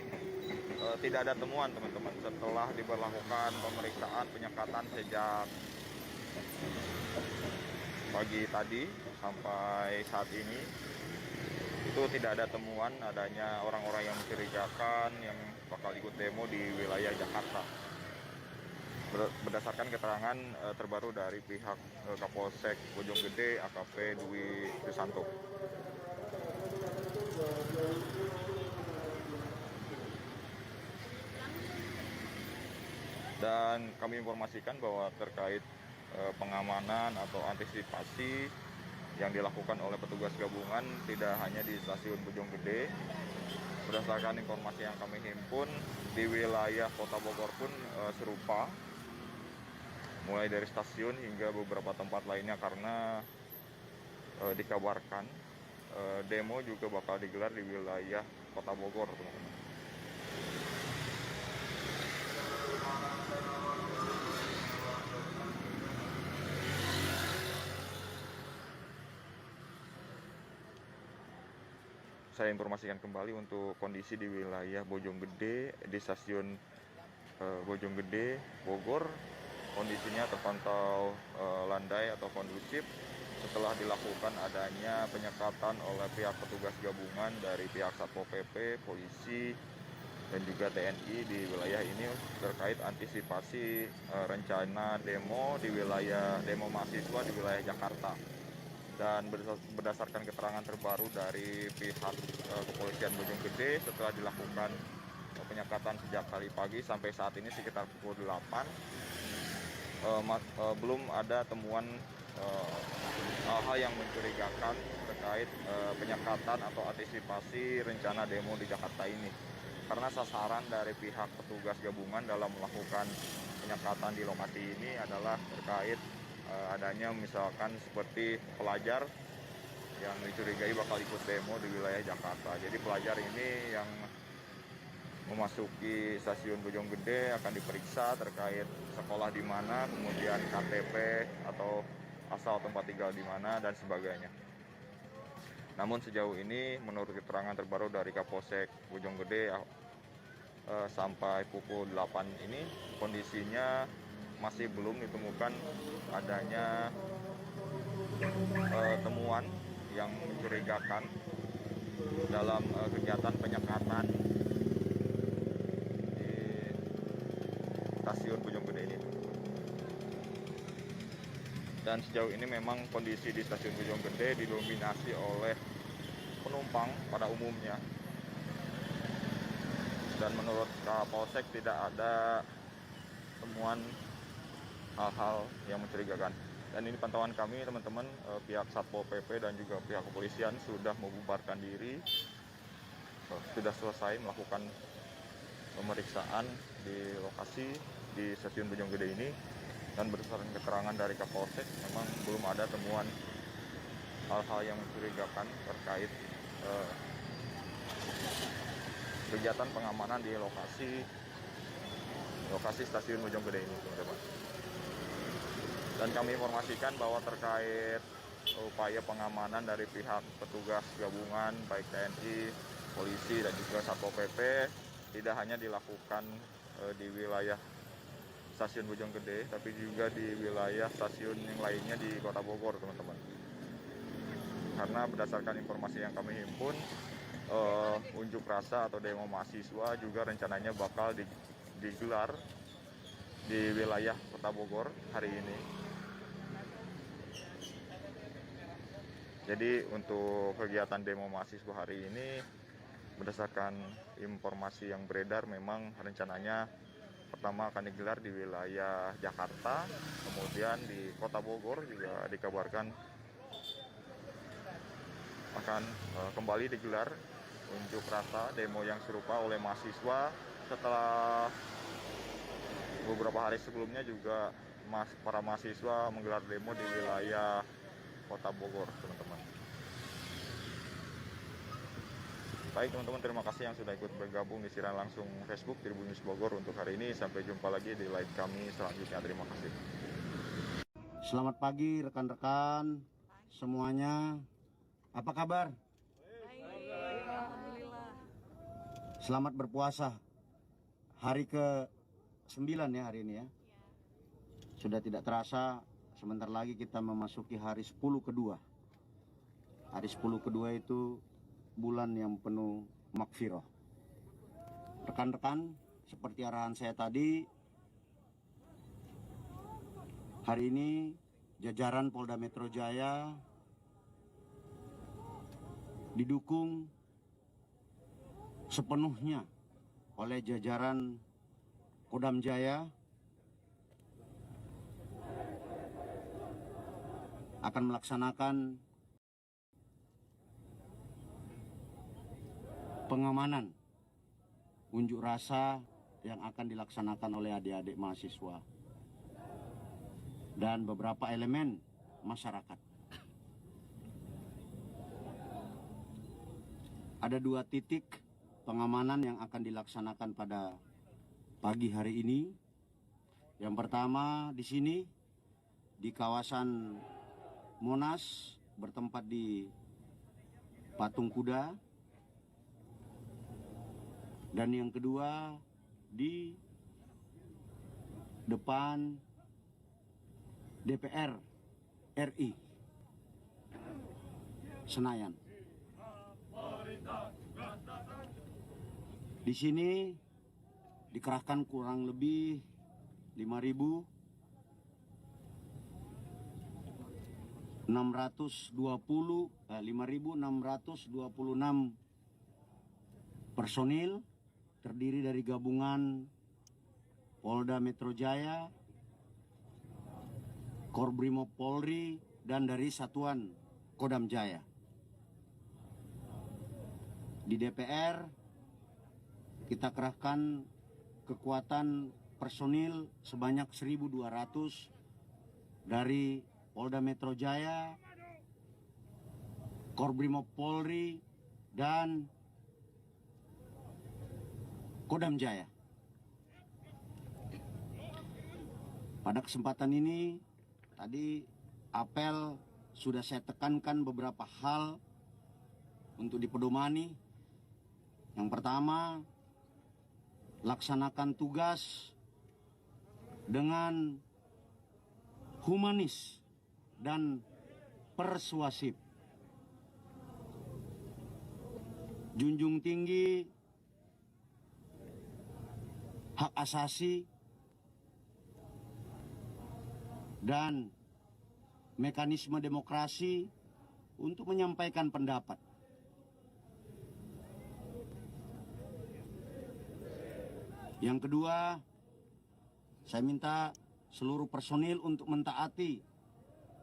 tidak ada temuan, teman-teman, setelah diberlakukan pemeriksaan penyekatan sejak pagi tadi sampai saat ini. Itu tidak ada temuan adanya orang-orang yang mencurigakan yang bakal ikut demo di wilayah Jakarta. Berdasarkan keterangan terbaru dari pihak Kapolsek Bojonggede AKP Dwi Susanto. Dan kami informasikan bahwa terkait pengamanan atau antisipasi yang dilakukan oleh petugas gabungan tidak hanya di stasiun Bojonggede. Berdasarkan informasi yang kami himpun, di wilayah Kota Bogor pun serupa, mulai dari stasiun hingga beberapa tempat lainnya, karena dikabarkan demo juga bakal digelar di wilayah Kota Bogor, teman-teman. Saya informasikan kembali untuk kondisi di wilayah Bojonggede, di stasiun Bojonggede, Bogor. Kondisinya terpantau landai atau kondusif setelah dilakukan adanya penyekatan oleh pihak petugas gabungan dari pihak Satpol PP, polisi, dan juga TNI di wilayah ini terkait antisipasi rencana demo mahasiswa di wilayah Jakarta. Dan berdasarkan keterangan terbaru dari pihak kepolisian Bojonggede, setelah dilakukan penyekatan sejak tadi pagi sampai saat ini sekitar pukul 8, belum ada temuan hal-hal yang mencurigakan terkait penyekatan atau antisipasi rencana demo di Jakarta ini. Karena sasaran dari pihak petugas gabungan dalam melakukan penyekatan di lokasi ini adalah terkait adanya misalkan seperti pelajar yang dicurigai bakal ikut demo di wilayah Jakarta. Jadi pelajar ini yang memasuki stasiun Bojonggede akan diperiksa terkait sekolah di mana, kemudian KTP atau asal tempat tinggal di mana, dan sebagainya. Namun sejauh ini menurut keterangan terbaru dari Kapolsek Bojonggede sampai pukul 8 ini kondisinya masih belum ditemukan adanya temuan yang mencurigakan dalam kegiatan penyekatan di stasiun Bojonggede ini. Dan sejauh ini memang kondisi di stasiun Bojonggede didominasi oleh penumpang pada umumnya. Dan menurut Kapolsek tidak ada temuan hal-hal yang mencurigakan. Dan ini pantauan kami, teman-teman, pihak Satpol PP dan juga pihak kepolisian sudah membubarkan diri, sudah selesai melakukan pemeriksaan di lokasi di stasiun Bojonggede ini. Dan berdasarkan keterangan dari Kapolsek, memang belum ada temuan hal-hal yang mencurigakan terkait kegiatan pengamanan di lokasi stasiun Bojonggede ini, teman-teman. Dan kami informasikan bahwa terkait upaya pengamanan dari pihak petugas gabungan baik TNI, polisi, dan juga Satpol PP tidak hanya dilakukan di wilayah stasiun Bojonggede, tapi juga di wilayah stasiun yang lainnya di Kota Bogor, teman-teman. Karena berdasarkan informasi yang kami himpun, unjuk rasa atau demo mahasiswa juga rencananya bakal digelar di wilayah Kota Bogor hari ini. Jadi untuk kegiatan demo mahasiswa hari ini, berdasarkan informasi yang beredar, memang rencananya pertama akan digelar di wilayah Jakarta, kemudian di Kota Bogor juga dikabarkan akan kembali digelar unjuk rasa demo yang serupa oleh mahasiswa setelah beberapa hari sebelumnya juga para mahasiswa menggelar demo di wilayah Kota Bogor, teman-teman. Baik teman-teman, terima kasih yang sudah ikut bergabung di siaran langsung Facebook Tribun News Bogor untuk hari ini. Sampai jumpa lagi di live kami selanjutnya. Terima kasih. Selamat pagi rekan-rekan semuanya. Apa kabar? Alhamdulillah. Selamat berpuasa. Hari ke-9 ya hari ini ya. Sudah tidak terasa, sebentar lagi kita memasuki hari 10 kedua. Hari 10 kedua itu bulan yang penuh makfirah. Rekan-rekan, seperti arahan saya tadi, hari ini jajaran Polda Metro Jaya didukung sepenuhnya oleh jajaran Kodam Jaya akan melaksanakan pengamanan unjuk rasa yang akan dilaksanakan oleh adik-adik mahasiswa dan beberapa elemen masyarakat. Ada 2 titik pengamanan yang akan dilaksanakan pada pagi hari ini. Yang pertama di sini di kawasan Monas bertempat di Patung Kuda, dan yang kedua di depan DPR RI Senayan. Di sini dikerahkan kurang lebih 5.626 personil terdiri dari gabungan Polda Metro Jaya, Korbrimob Polri, dan dari Satuan Kodam Jaya. Di DPR kita kerahkan kekuatan personil sebanyak 1.200 dari Polda Metro Jaya, Korbrimob Polri, dan Kodam Jaya. Pada kesempatan ini tadi apel sudah saya tekankan beberapa hal untuk dipedomani. Yang pertama, laksanakan tugas dengan humanis dan persuasif. Junjung tinggi hak asasi dan mekanisme demokrasi untuk menyampaikan pendapat. Yang kedua, saya minta seluruh personil untuk mentaati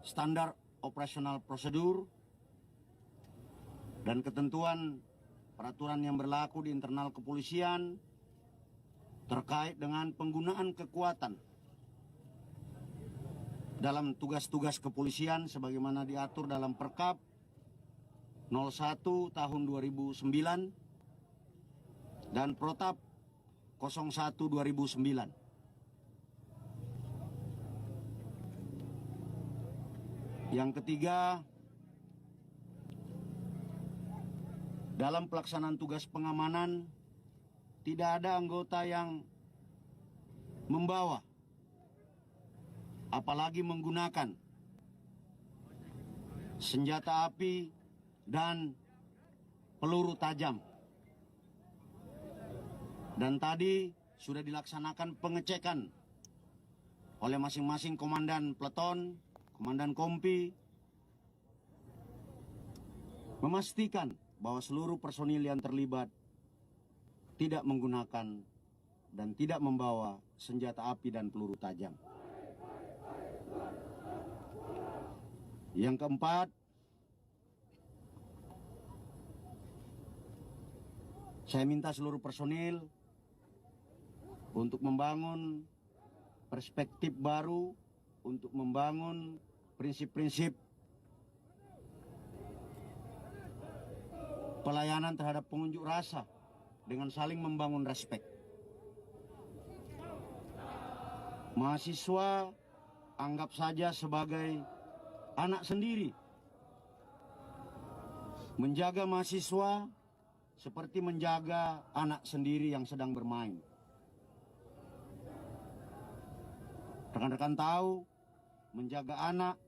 standar operasional prosedur dan ketentuan peraturan yang berlaku di internal kepolisian terkait dengan penggunaan kekuatan dalam tugas-tugas kepolisian sebagaimana diatur dalam Perkap 01 tahun 2009 dan Protap 01 2009. Yang ketiga, dalam pelaksanaan tugas pengamanan tidak ada anggota yang membawa apalagi menggunakan senjata api dan peluru tajam. Dan tadi sudah dilaksanakan pengecekan oleh masing-masing komandan peleton, komandan kompi, memastikan bahwa seluruh personil yang terlibat tidak menggunakan dan tidak membawa senjata api dan peluru tajam. Yang keempat, saya minta seluruh personil untuk membangun perspektif baru, untuk membangun prinsip-prinsip pelayanan terhadap pengunjuk rasa dengan saling membangun respek. Mahasiswa anggap saja sebagai anak sendiri. Menjaga mahasiswa seperti menjaga anak sendiri yang sedang bermain. Rekan-rekan tahu, menjaga anak,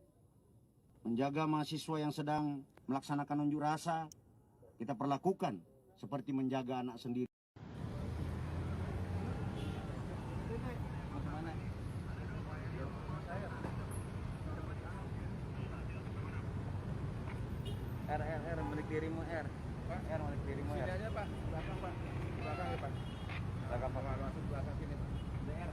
menjaga mahasiswa yang sedang melaksanakan unjuk rasa, kita perlakukan seperti menjaga anak sendiri. R, balik dirimu R. R, balik dirimu R. Sini aja Pak, belakang Pak. Belakang ya Pak. Belakang Pak. Masuk belakang sini Pak. DR.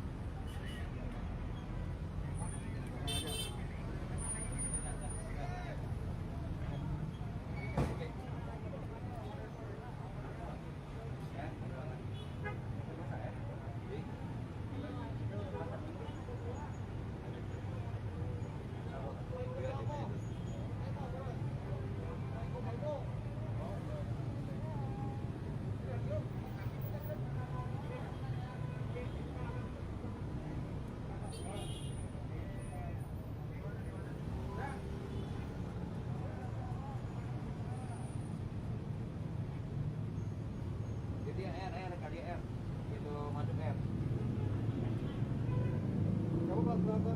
Jadi R kali R. Itu masuk R. Kamu Pak berapa?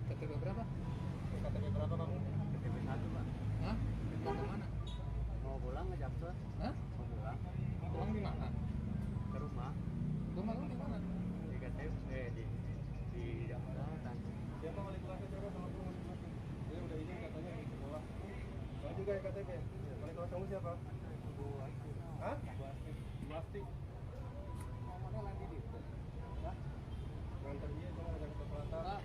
KTP berapa? KTP berapa kamu? KTP 1 Pak. Hah? Mau kemana? Mau pulang ke Jaksel. Hah? Mau pulang. Pulang di mana? Ke rumah. Rumah lu di mana? Di KTP, di Jaksel kan. Siapa wali kelasnya coba sama kamu? Dia udah izin katanya di sekolah. Kamu juga ya KTP? Wali kelas kamu siapa? Bu Asti. Hah? Bu Asti. Mana lagi di? Hah? Ngantar dia cuma ada ke Selatan.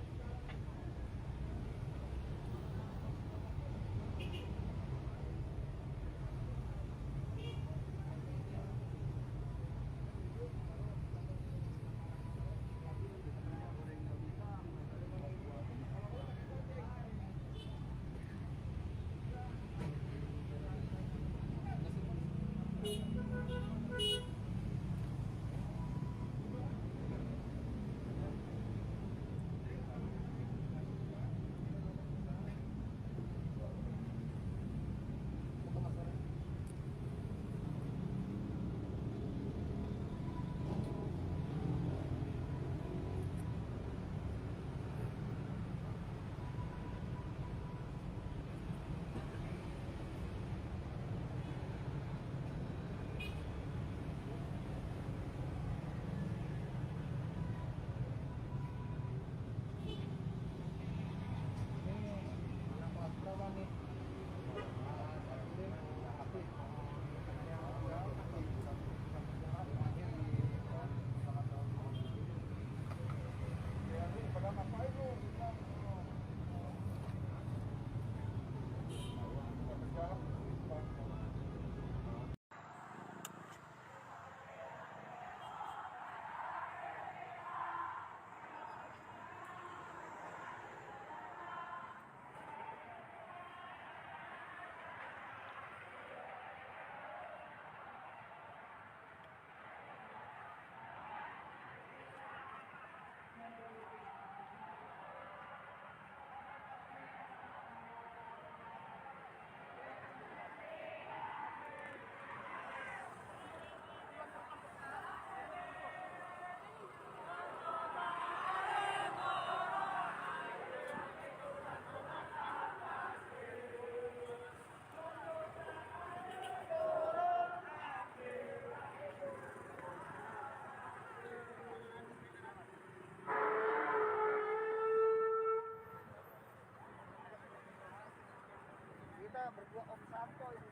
yang berdua Om Santo ini.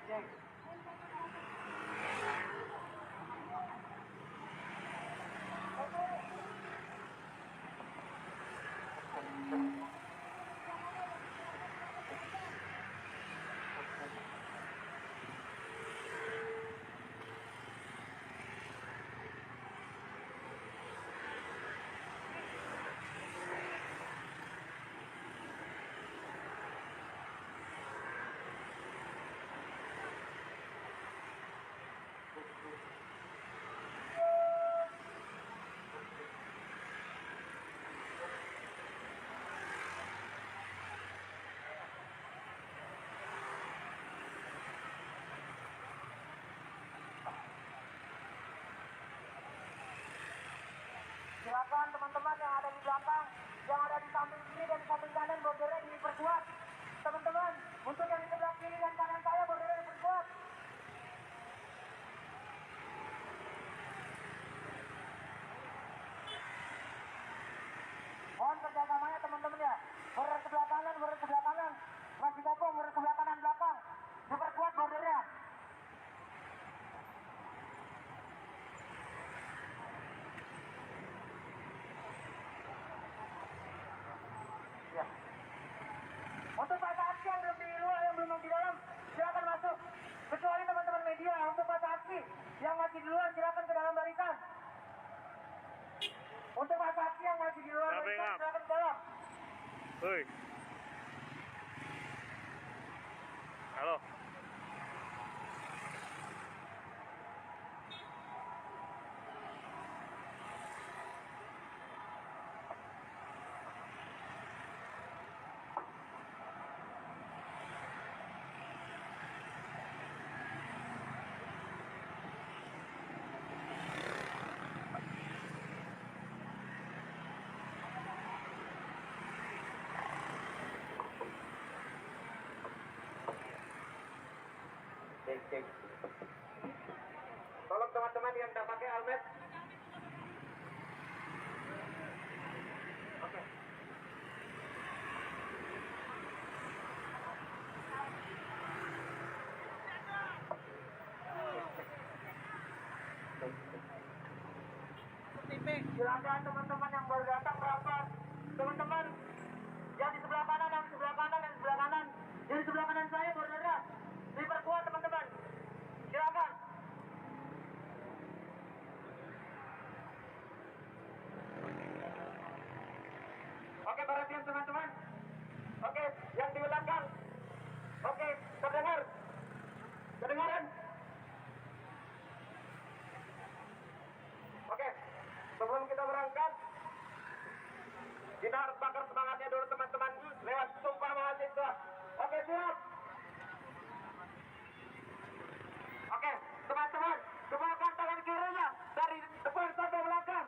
Cek. Silakan teman-teman yang ada di belakang, yang ada di samping kiri dan samping kanan bordernya diperkuat. Teman-teman, untuk yang di sebelah kiri dan kanan saya bordernya diperkuat. Mohon kerjasamanya teman-teman ya. Border sebelah kanan. Masih gabung border sebelah kanan belakang. Diperkuat bordernya. Untuk masa aksi yang belum di luar, yang belum di dalam, silakan masuk. Kecuali teman-teman media, untuk masa aksi yang masih di luar, silakan ke dalam barisan. Untuk masa aksi yang masih di luar barisan, silakan ke dalam. Hoi. Halo. Cek. Tolong teman-teman yang tidak pakai helmet. Oke. Silakan teman-teman yang baru datang merapat. Teman-teman yang di sebelah kanan, yang di sebelah kanan, yang di sebelah kanan. Yang di sebelah kanan saya bordernya diperkuat teman-teman. Silakan. Oke, perhatian teman-teman. Oke, yang di belakang. Oke, terdengar. Kedengaran? Oke, sebelum kita berangkat, kita harus bakar semangatnya dulu teman-teman lewat sumpah mahasiswa. Oke, siap. Oke, teman-teman, gemarkan tangan kirinya dari depan sampai belakang.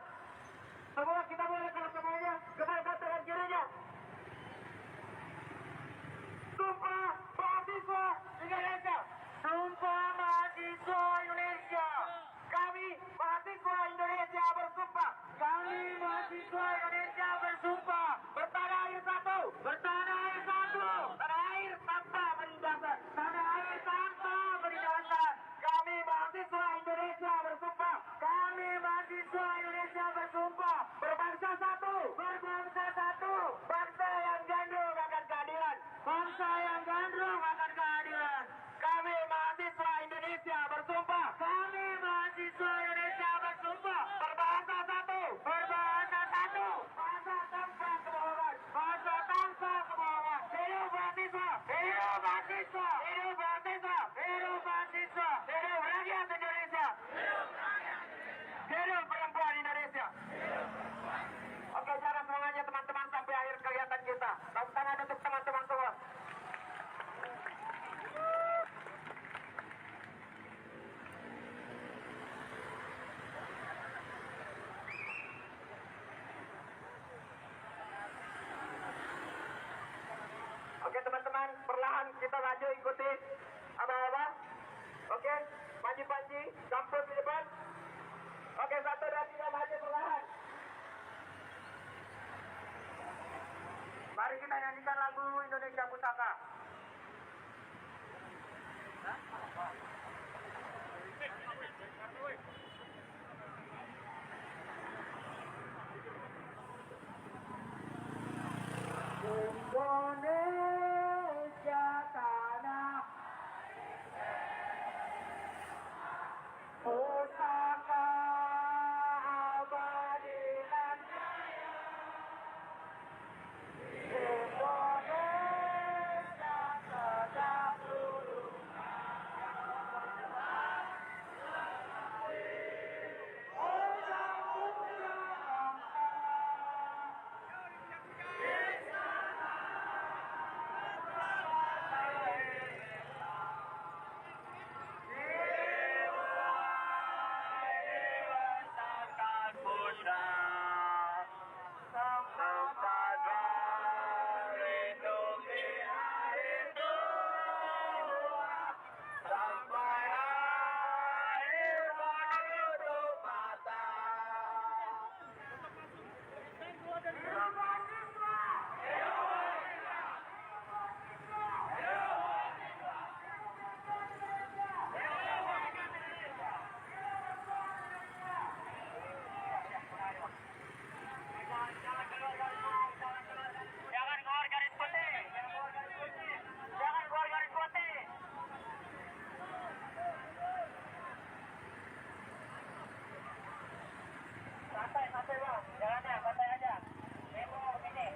Semua kita boleh kalau semuanya gemarkan tangan kirinya. Sumpah mahasiswa Indonesia. Sumpah mahasiswa Indonesia. Kami mahasiswa Indonesia bersumpah. Kami mahasiswa Indonesia bersumpah. Bertanah air satu. Bertanah air satu. Tanah air tanpa penindasan. Tanah air tanpa penindasan. Kami perlahan kita maju ikuti abang-abang. Oke, maju Panji, campur di depan. Oke, 1, 2, 3, maju perlahan. Mari kita nyanyikan lagu Indonesia Pusaka. Indonesia tanah pusaka abadi dan jaya. Indonesia tegak lurus. Santai bang, jalannya santai aja. Demo begini.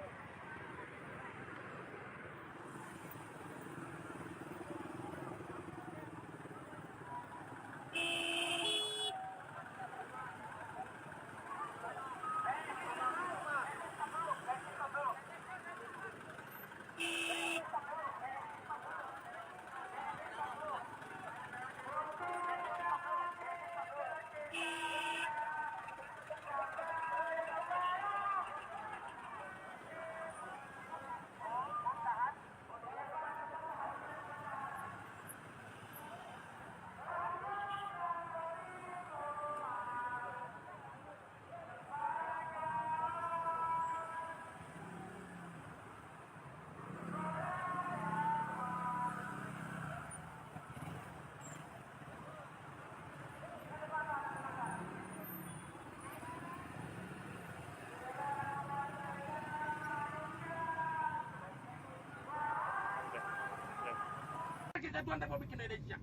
Kesatuan Republik Indonesia.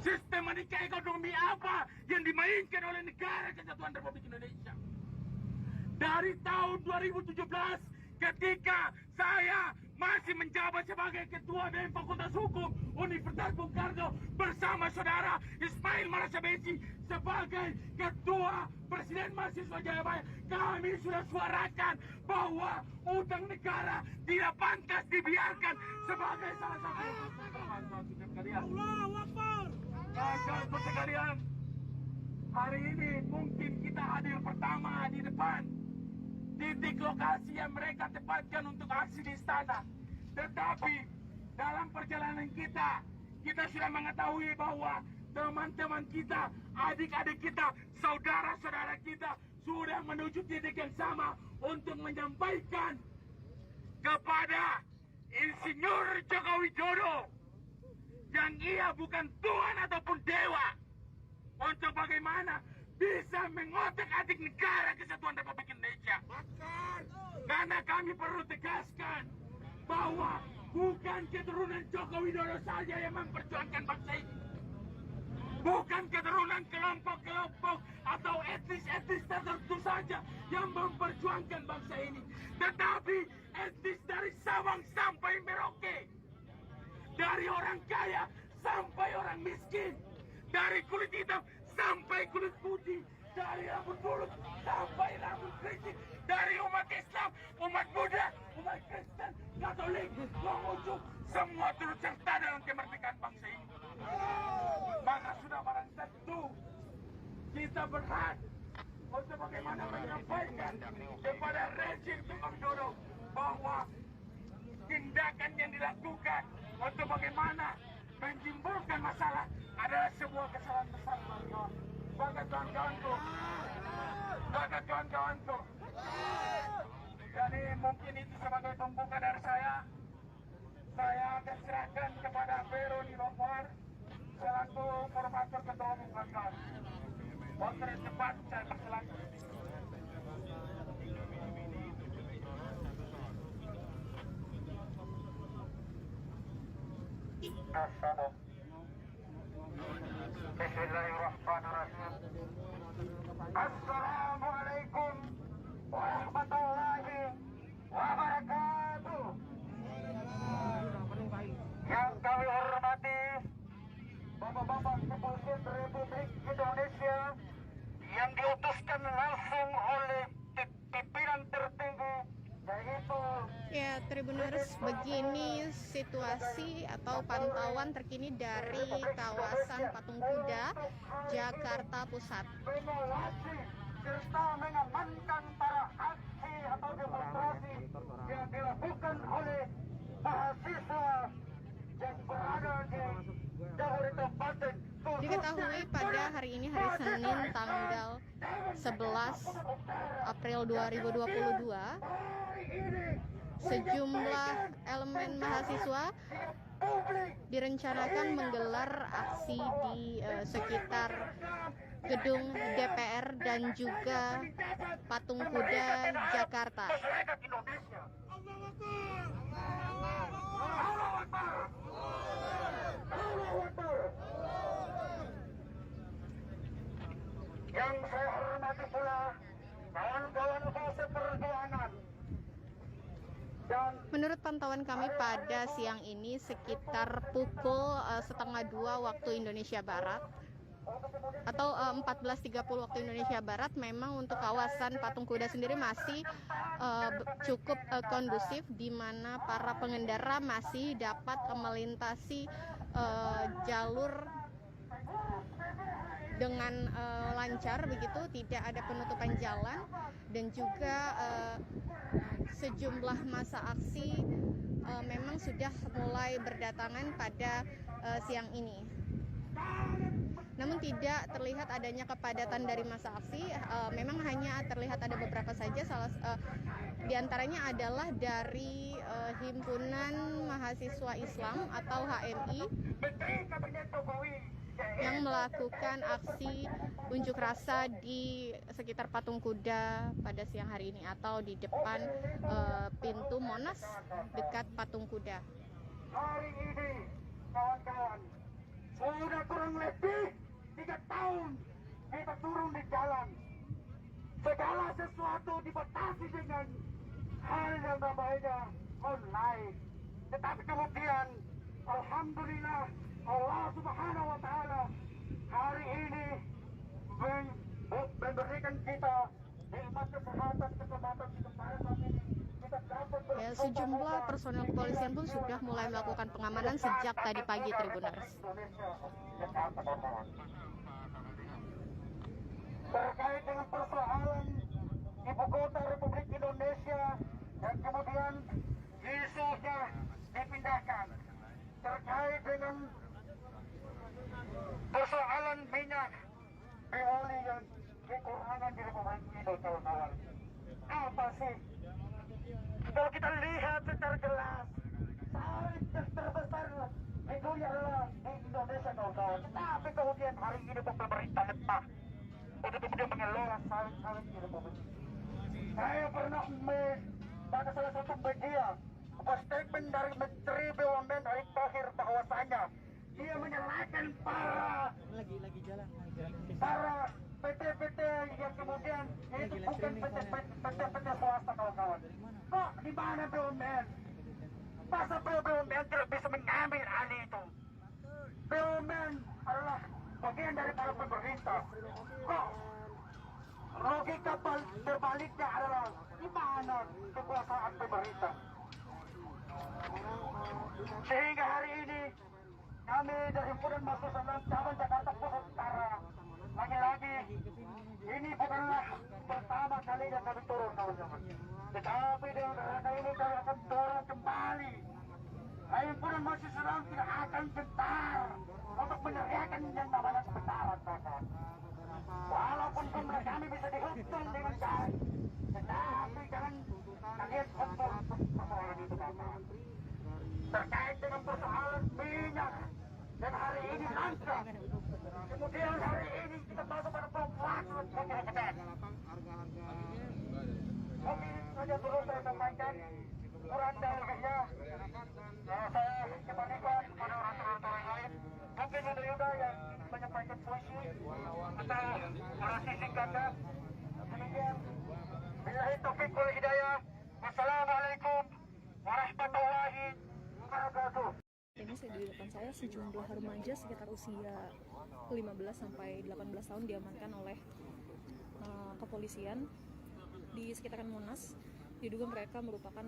Sistematika ekonomi apa yang dimainkan oleh negara Kesatuan Republik Indonesia? Dari tahun 2017 ketika saya masih menjabat sebagai Ketua BEM Fakultas Hukum Universitas Bung Karno bersama saudara Ismail Marasabesi sebagai Ketua Presiden Mahasiswa Jayabaya, kami sudah suarakan bahwa utang negara tidak pantas dibiarkan sebagai salah satu kalian. Kalian, hari ini mungkin kita hadir pertama di depan titik lokasi yang mereka tempatkan untuk aksi di istana. Tetapi dalam perjalanan kita sudah mengetahui bahwa teman-teman kita, adik-adik kita, saudara-saudara kita sudah menuju titik yang sama untuk menyampaikan kepada Insinyur Joko Widodo yang ia bukan Tuhan ataupun dewa untuk bagaimana bisa mengotak-atik negara Kesatuan Republik Indonesia. Karena kami perlu tegaskan bahwa bukan keturunan Joko Widodo saja yang memperjuangkan bangsa ini. Bukan keturunan kelompok-kelompok atau etnis-etnis tertentu saja yang memperjuangkan bangsa ini. Tetapi etnis dari Sabang sampai Merauke. Dari orang kaya sampai orang miskin. Dari kulit hitam sampai kulit putih. Dari rambut bulu sampai rambut keriting. Dari umat Islam, umat Buddha, umat Kristen, Katolik, Konghucu, semua turut serta dalam kemerdekaan bangsa ini. Maka sudah barang tentu kita berhak untuk bagaimana menyampaikan kepada rezim Joko Widodo bahwa tindakan yang dilakukan untuk bagaimana menjimbulkan masalah adalah sebuah kesalahan besar, kawan-kawan. Bagi kawan-kawanku. Jadi mungkin itu sebagai pembuka dari saya. Saya akan serahkan kepada Vero Nilofer selaku koordinator ketua umum kawan-kawan. Waktu cepat saya persilakan. Bismillahirrahmanirrahim. Assalamualaikum warahmatullahi wabarakatuh. Yang kami hormati Bapak-Bapak Kepolisian Republik Indonesia yang diutuskan langsung oleh pimpinan tertinggi, yaitu ya Tribuners, begini situasi atau pantauan terkini dari kawasan Patung Kuda, Jakarta Pusat. mengawasi serta mengamankan para aksi atau demonstrasi yang dilakukan oleh mahasiswa yang berada di Jabodetabek. Diketahui pada hari ini, hari Senin tanggal 11 April 2022, sejumlah elemen mahasiswa direncanakan menggelar aksi di sekitar gedung DPR dan juga Patung Kuda Jakarta. Yang saya hormati pula kawan-kawan seperjuangan. Menurut pantauan kami pada siang ini sekitar pukul 1:30 waktu Indonesia Barat atau 14.30 waktu Indonesia Barat, memang untuk kawasan Patung Kuda sendiri masih cukup kondusif, di mana para pengendara masih dapat melintasi jalur dengan lancar begitu, tidak ada penutupan jalan, dan juga sejumlah massa aksi memang sudah mulai berdatangan pada siang ini. Namun tidak terlihat adanya kepadatan dari massa aksi, memang hanya terlihat ada beberapa saja, diantaranya adalah dari Himpunan Mahasiswa Islam atau HMI yang melakukan aksi unjuk rasa di sekitar Patung Kuda pada siang hari ini atau di depan pintu Monas dekat Patung Kuda. Hari ini kawan-kawan, sudah kurang lebih 3 tahun kita turun di jalan. Segala sesuatu dibatasi dengan hal yang namanya online. Tetapi kemudian alhamdulillah Allah Subhanahu wa Ta'ala hari ini memberikan kita nikmat kesehatan, keselamatan, keselamatan ini. Ya, sejumlah personel kepolisian pun sudah mulai melakukan pengamanan sejak tadi pagi, Tribuners. Terkait dengan persoalan ibu kota Republik Indonesia dan kemudian isunya dipindahkan, terkait dengan persoalan minyak bioli yang kekurangan di Republik Indonesia, apa sih? Kalau kita lihat secara jelas, sawit yang terbesar di dunia adalah di Indonesia, kawan-kawan. Tapi kemudian hari ini pemerintah lemah untuk kemudian mengelola sawit-sawit di Republik. Saya pernah pada salah satu media statement dari Menteri BUMN Erick Thohir bahwasanya dia menyalahkan para PT-PT yang kemudian itu bukan PT-PT swasta, kawan-kawan. Kok di mana BUMN? Masa BUMN tidak bisa mengambil alih itu? BUMN adalah bagian dari para pemerintah. Kok logika berbaliknya adalah di mana kekuasaan pemerintah? Sehingga hari ini kami dari Himpunan Mahasiswa Cabang Jakarta Pusat Utara, lagi-lagi ini bukanlah pertama kali yang kami turun, kawan-kawan. Tetapi dengan gerakan ini kami akan turun kembali himpunan mahasiswa Islam tidak akan gentar untuk meneriakan yang namanya kebenaran, Bapak. Walaupun kami bisa dihukum dengan cara, tetapi jangan kalian hukum persoalan itu, Bapak. Terkait dengan persoalan minyak dan hari ini langka, kemudian hari ini kita masuk pada pembahasan pengerebetan. Mungkin saja dulu saya sampaikan kurang dalilnya. Saya kembalikan kepada orang-orang yang lain. Mungkin ada Yuda yang menyampaikan puisi atau orasi singkatnya. Demikian. Billahi taufiq wal hidayah. Wassalamualaikum warahmatullahi wabarakatuh. Ini di depan saya sejumlah remaja sekitar usia 15 sampai 18 tahun diamankan oleh kepolisian di sekitaran Monas. Diduga mereka merupakan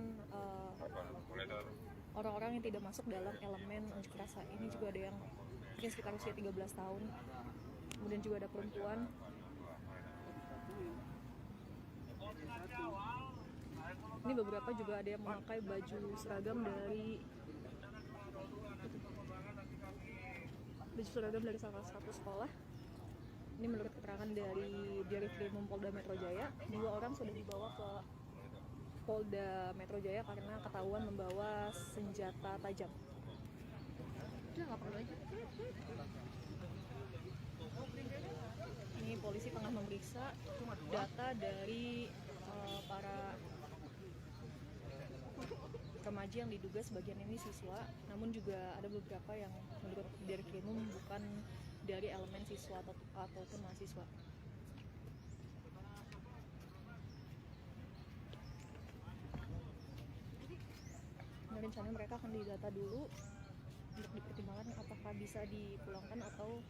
orang-orang yang tidak masuk dalam elemen unjuk rasa. Ini juga ada yang mungkin sekitar usia 13 tahun. Kemudian juga ada perempuan. Ini beberapa juga ada yang memakai baju seragam dari salah satu sekolah. Ini menurut keterangan dari Direskrimum Polda Metro Jaya, 2 orang sudah dibawa ke Polda Metro Jaya karena ketahuan membawa senjata tajam. Ini polisi tengah memeriksa data dari para remaja yang diduga sebagian ini siswa, namun juga ada beberapa yang menurut Dirkrimum bukan dari elemen siswa ataupun mahasiswa. Rencananya mereka akan didata dulu untuk dipertimbangkan apakah bisa dipulangkan atau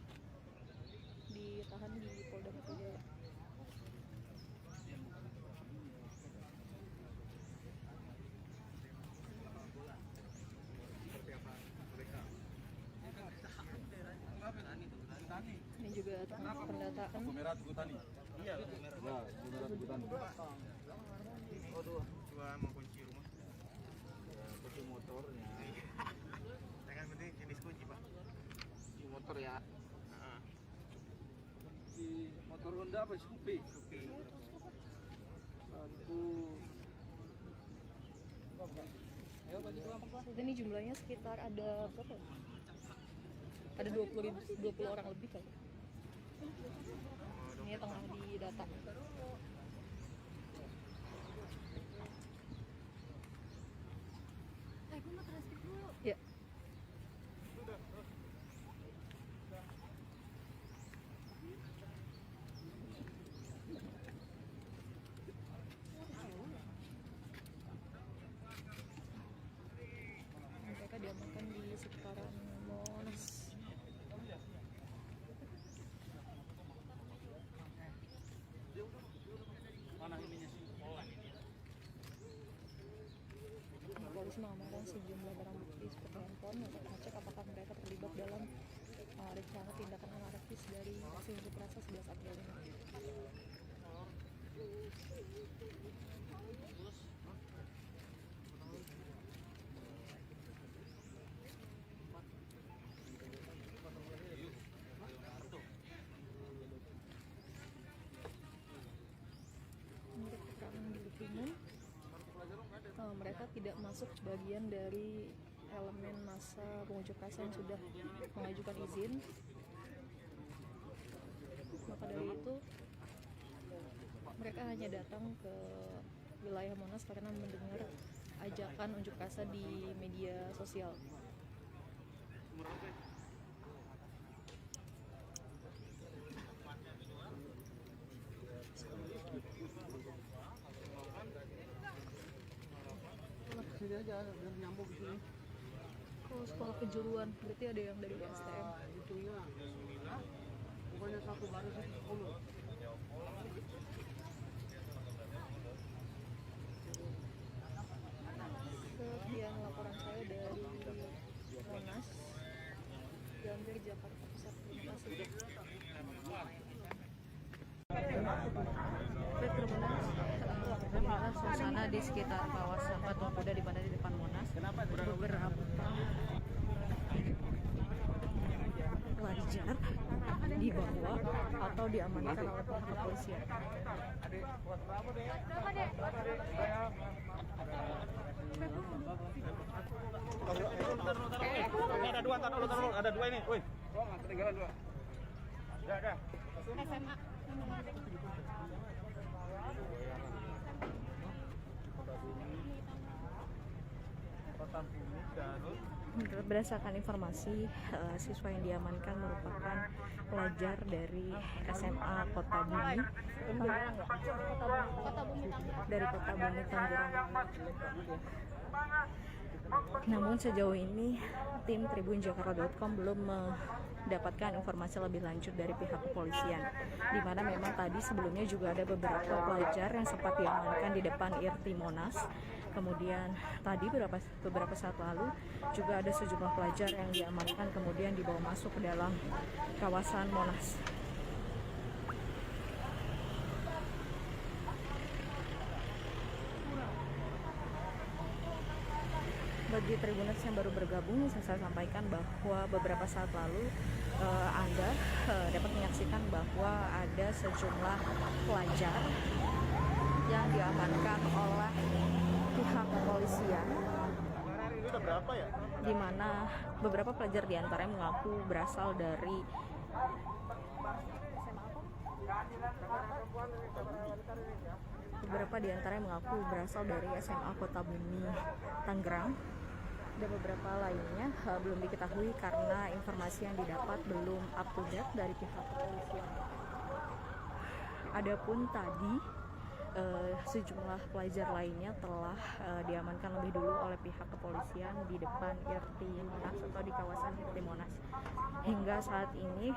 ditahan di Polda Metro Jaya. Ini juga tengah pendataan. Iya, mengunci rumah. Kunci motornya. Yang penting jenis kunci, Pak. Kunci motor ya. Di motor Honda apa Scoopy? Ini jumlahnya sekitar ada berapa? Ada 20 orang lebih kan? Ini tengah didata. Ya. Mereka diamankan di sekitaran Monas. Polisi mengamankan sejumlah barang bukti seperti handphone untuk mengecek apakah mereka terlibat dalam rencana tindakan anarkis dari aksi unjuk rasa 11 April ini. Menurut keterangan Dirkrimum, mereka tidak masuk bagian dari elemen massa pengunjuk rasa yang sudah mengajukan izin. Maka dari itu mereka hanya datang ke wilayah Monas karena mendengar ajakan unjuk rasa di media sosial. Sini aja biar nyambung sini. Oh, sekolah kejuruan, berarti ada yang dari STM. Itunya. Pokoknya satu baris 10. Sekian laporan saya dari Monas, Gambir, Jakarta Pusat. Terima kasih. Baik, Monas, suasana di sekitar kawasan Patung Kuda di mana di depan Monas beberapa pelajar dibawa atau diamankan oleh pihak kepolisian. Ada dua ini, woi. Ketinggalan dua. Ada. SMA. Berdasarkan informasi, siswa yang diamankan merupakan pelajar dari SMA Kota Bumi, dari Kota Bumi Tangerang. Namun sejauh ini tim tribunjakarta.com belum mendapatkan informasi lebih lanjut dari pihak kepolisian, di mana memang tadi sebelumnya juga ada beberapa pelajar yang sempat diamankan di depan IRT Monas. Kemudian tadi beberapa saat lalu juga ada sejumlah pelajar yang diamankan kemudian dibawa masuk ke dalam kawasan Monas. Bagi Tribuners yang baru bergabung, saya sampaikan bahwa beberapa saat lalu Anda dapat menyaksikan bahwa ada sejumlah pelajar yang diamankan oleh pihak kepolisian, di mana beberapa pelajar diantaranya mengaku berasal dari SMA Kota Bumi Tangerang, dan beberapa lainnya belum diketahui karena informasi yang didapat belum up to date dari pihak kepolisian. Adapun tadi sejumlah pelajar lainnya telah diamankan lebih dulu oleh pihak kepolisian di depan IRT Monas atau di kawasan IRT Monas. Hingga saat ini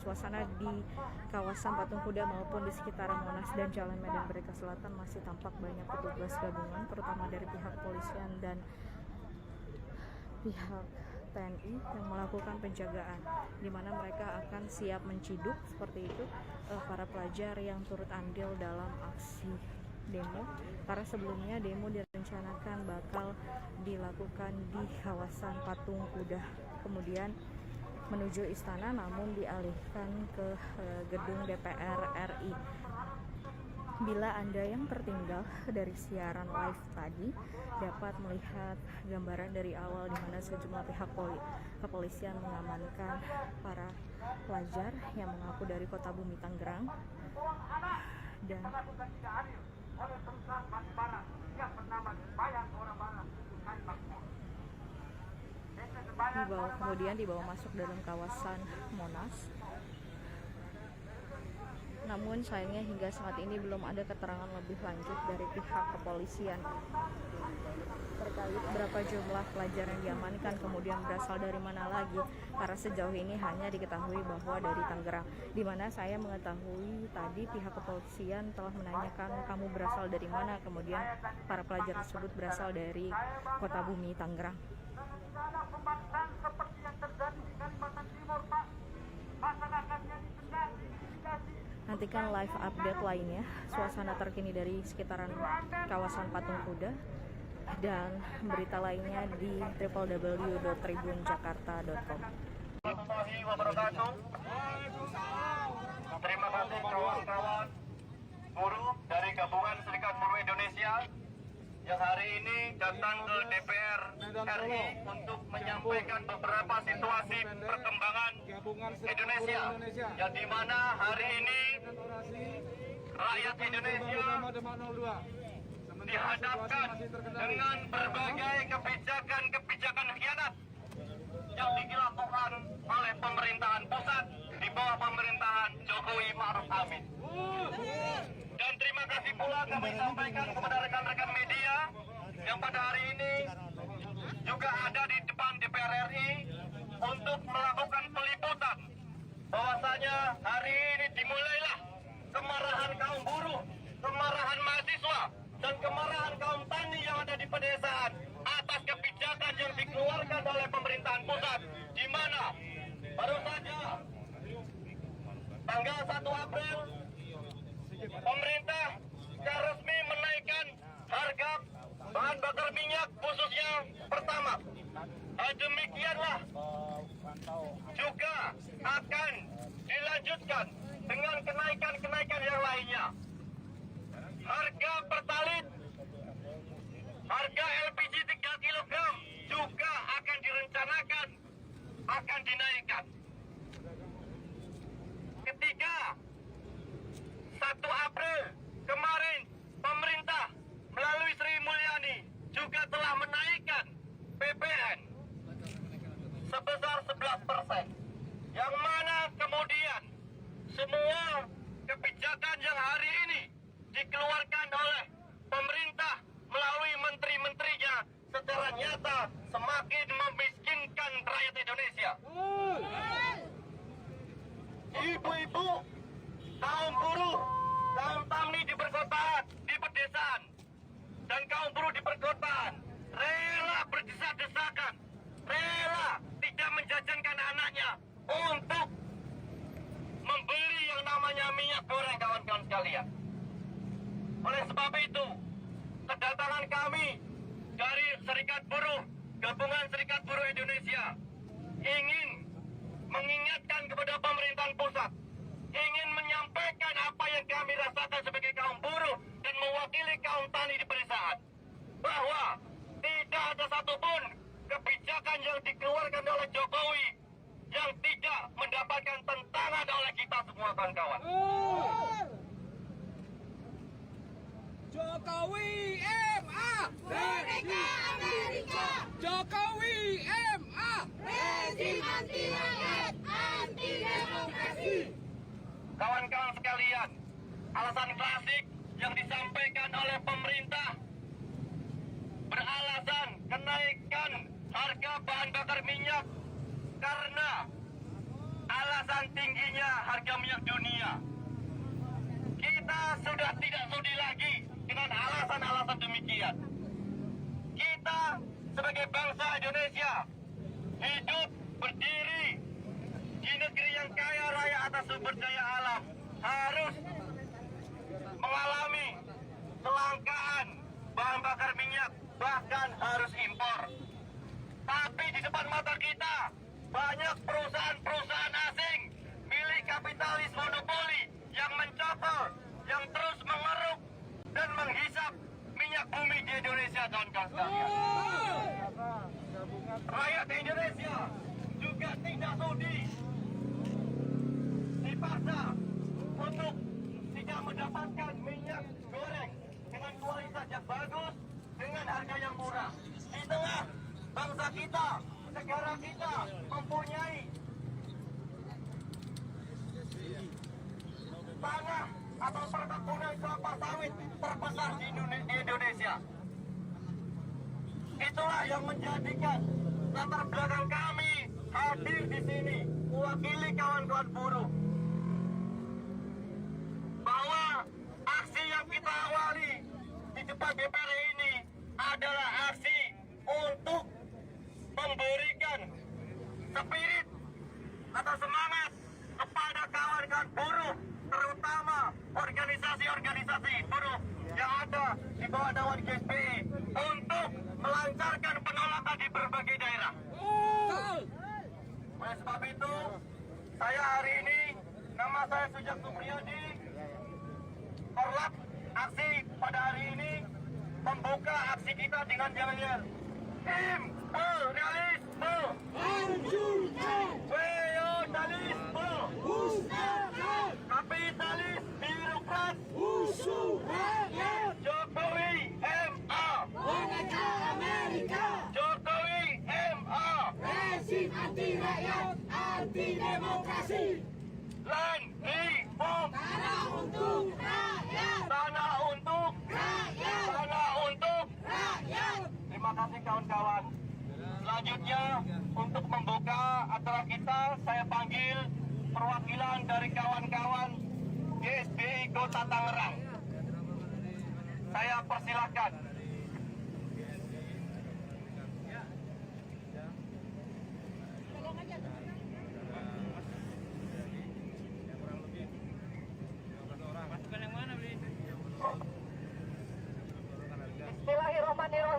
suasana di kawasan Patung Kuda maupun di sekitaran Monas dan Jalan Medan Merdeka Selatan masih tampak banyak petugas gabungan, terutama dari pihak kepolisian dan pihak TNI yang melakukan penjagaan, di mana mereka akan siap menciduk seperti itu para pelajar yang turut andil dalam aksi demo, karena sebelumnya demo direncanakan bakal dilakukan di kawasan Patung Kuda, kemudian menuju istana, namun dialihkan ke gedung DPR RI. Bila Anda yang tertinggal dari siaran live tadi dapat melihat gambaran dari awal di mana sejumlah pihak kepolisian mengamankan para pelajar yang mengaku dari Kota Bumi Tangerang dan dibawa masuk dalam kawasan Monas. Namun sayangnya hingga saat ini belum ada keterangan lebih lanjut dari pihak kepolisian terkait berapa jumlah pelajar yang diamankan, kemudian berasal dari mana lagi, karena sejauh ini hanya diketahui bahwa dari Tangerang, di mana saya mengetahui tadi pihak kepolisian telah menanyakan kamu berasal dari mana, kemudian para pelajar tersebut berasal dari Kota Bumi Tangerang. Nantikan live update lainnya, suasana terkini dari sekitaran kawasan Patung Kuda, dan berita lainnya di www.tribunjakarta.com. Terima kasih kawan-kawan buruh dari Gabungan Serikat Buruh Indonesia yang hari ini datang ke DPR RI untuk menyampaikan beberapa situasi perkembangan Indonesia, yang dimana hari ini rakyat Indonesia dihadapkan dengan berbagai kebijakan khianat yang dilakukan oleh pemerintahan pusat di bawah pemerintahan Jokowi Ma'ruf Amin. Dan terima kasih pula kami sampaikan kepada rekan-rekan media yang pada hari ini juga ada di depan DPR RI untuk melakukan peliputan bahwasanya hari ini dimulailah kemarahan kaum buruh, kemarahan mahasiswa, dan kemarahan kaum tani yang ada di pedesaan atas kebijakan yang dikeluarkan oleh pemerintahan pusat, di mana baru saja tanggal 1 April pemerintah secara resmi menaikkan harga bahan bakar minyak khususnya Pertamax. Demikianlah juga akan dilanjutkan dengan kenaikan-kenaikan yang lainnya. Harga Pertalite, harga LPG 3 kg juga akan direncanakan akan dinaikkan. Ketiga, 1 April kemarin pemerintah melalui Sri Mulyani juga telah menaikkan PPN sebesar 11%, yang mana kemudian semua kebijakan yang hari ini dikeluarkan oleh pemerintah melalui menteri-menterinya secara nyata semakin memiskinkan rakyat Indonesia. Ibu-ibu, kaum buruh, kaum tani di perkotaan, di pedesaan, dan kaum buruh di perkotaan rela berdesak-desakan, rela tidak menjajankan anaknya untuk membeli yang namanya minyak goreng, kawan-kawan sekalian. Oleh sebab itu, kedatangan kami dari Serikat Buruh, Gabungan Serikat Buruh Indonesia, ingin mengingatkan kepada pemerintahan pusat, ingin menyampaikan apa yang kami rasakan sebagai kaum buruh dan mewakili kaum tani di pedesaan, bahwa tidak ada satupun kebijakan yang dikeluarkan oleh Jokowi yang tidak mendapatkan tentangan oleh kita semua, kawan-kawan. Jokowi MA, Mereka Amerika. Jokowi MA, Rezim anti rakyat, anti demokrasi. Kawan-kawan sekalian, alasan klasik yang disampaikan oleh pemerintah beralasan kenaikan harga bahan bakar minyak karena alasan tingginya harga minyak dunia. Kita sudah tidak sudi lagi dengan alasan-alasan demikian. Kita sebagai bangsa Indonesia hidup berdiri di negeri yang kaya raya atas sumber daya alam, harus mengalami kelangkaan bahan bakar minyak, bahkan harus impor. Tapi di depan mata kita banyak perusahaan-perusahaan asing milik kapitalis monopoli yang mencokol, yang terus mengeruk dan menghisap minyak bumi di Indonesia, kawan-kawan sekalian. Rakyat Indonesia juga tidak sudi dipaksa untuk tidak mendapatkan minyak goreng dengan kualitas yang bagus, dengan harga yang murah. Di tengah bangsa kita, negara kita mempunyai tanah atau perkebunan kelapa sawit terbesar di Indonesia. Itulah yang menjadikan latar belakang kami hadir di sini, mewakili kawan-kawan buruh, bahwa aksi yang kita awali di depan DPR ini adalah aksi untuk memberikan spirit atau semangat kepada kawan-kawan buruh, terutama organisasi-organisasi buruh yang ada di bawah naungan GSPI, untuk melancarkan penolakan di berbagai daerah. Oleh sebab itu, saya hari ini, nama saya Sujak Supriyadi, korlap aksi pada hari ini membuka aksi kita dengan yel-yel imperialisme, feodalisme, kapitalis, birokrat, musuh rakyat. Jokowi MA, Boneka Amerika. Jokowi MA, rezim anti rakyat, anti demokrasi. Land reform, tanah untuk rakyat, tanah untuk rakyat, tanah untuk rakyat. Terima kasih kawan-kawan. Selanjutnya untuk membuka acara kita, saya panggil perwakilan dari kawan-kawan GSBI Kota Tangerang. Saya persilakan. Bismillahirrahmanirrahim.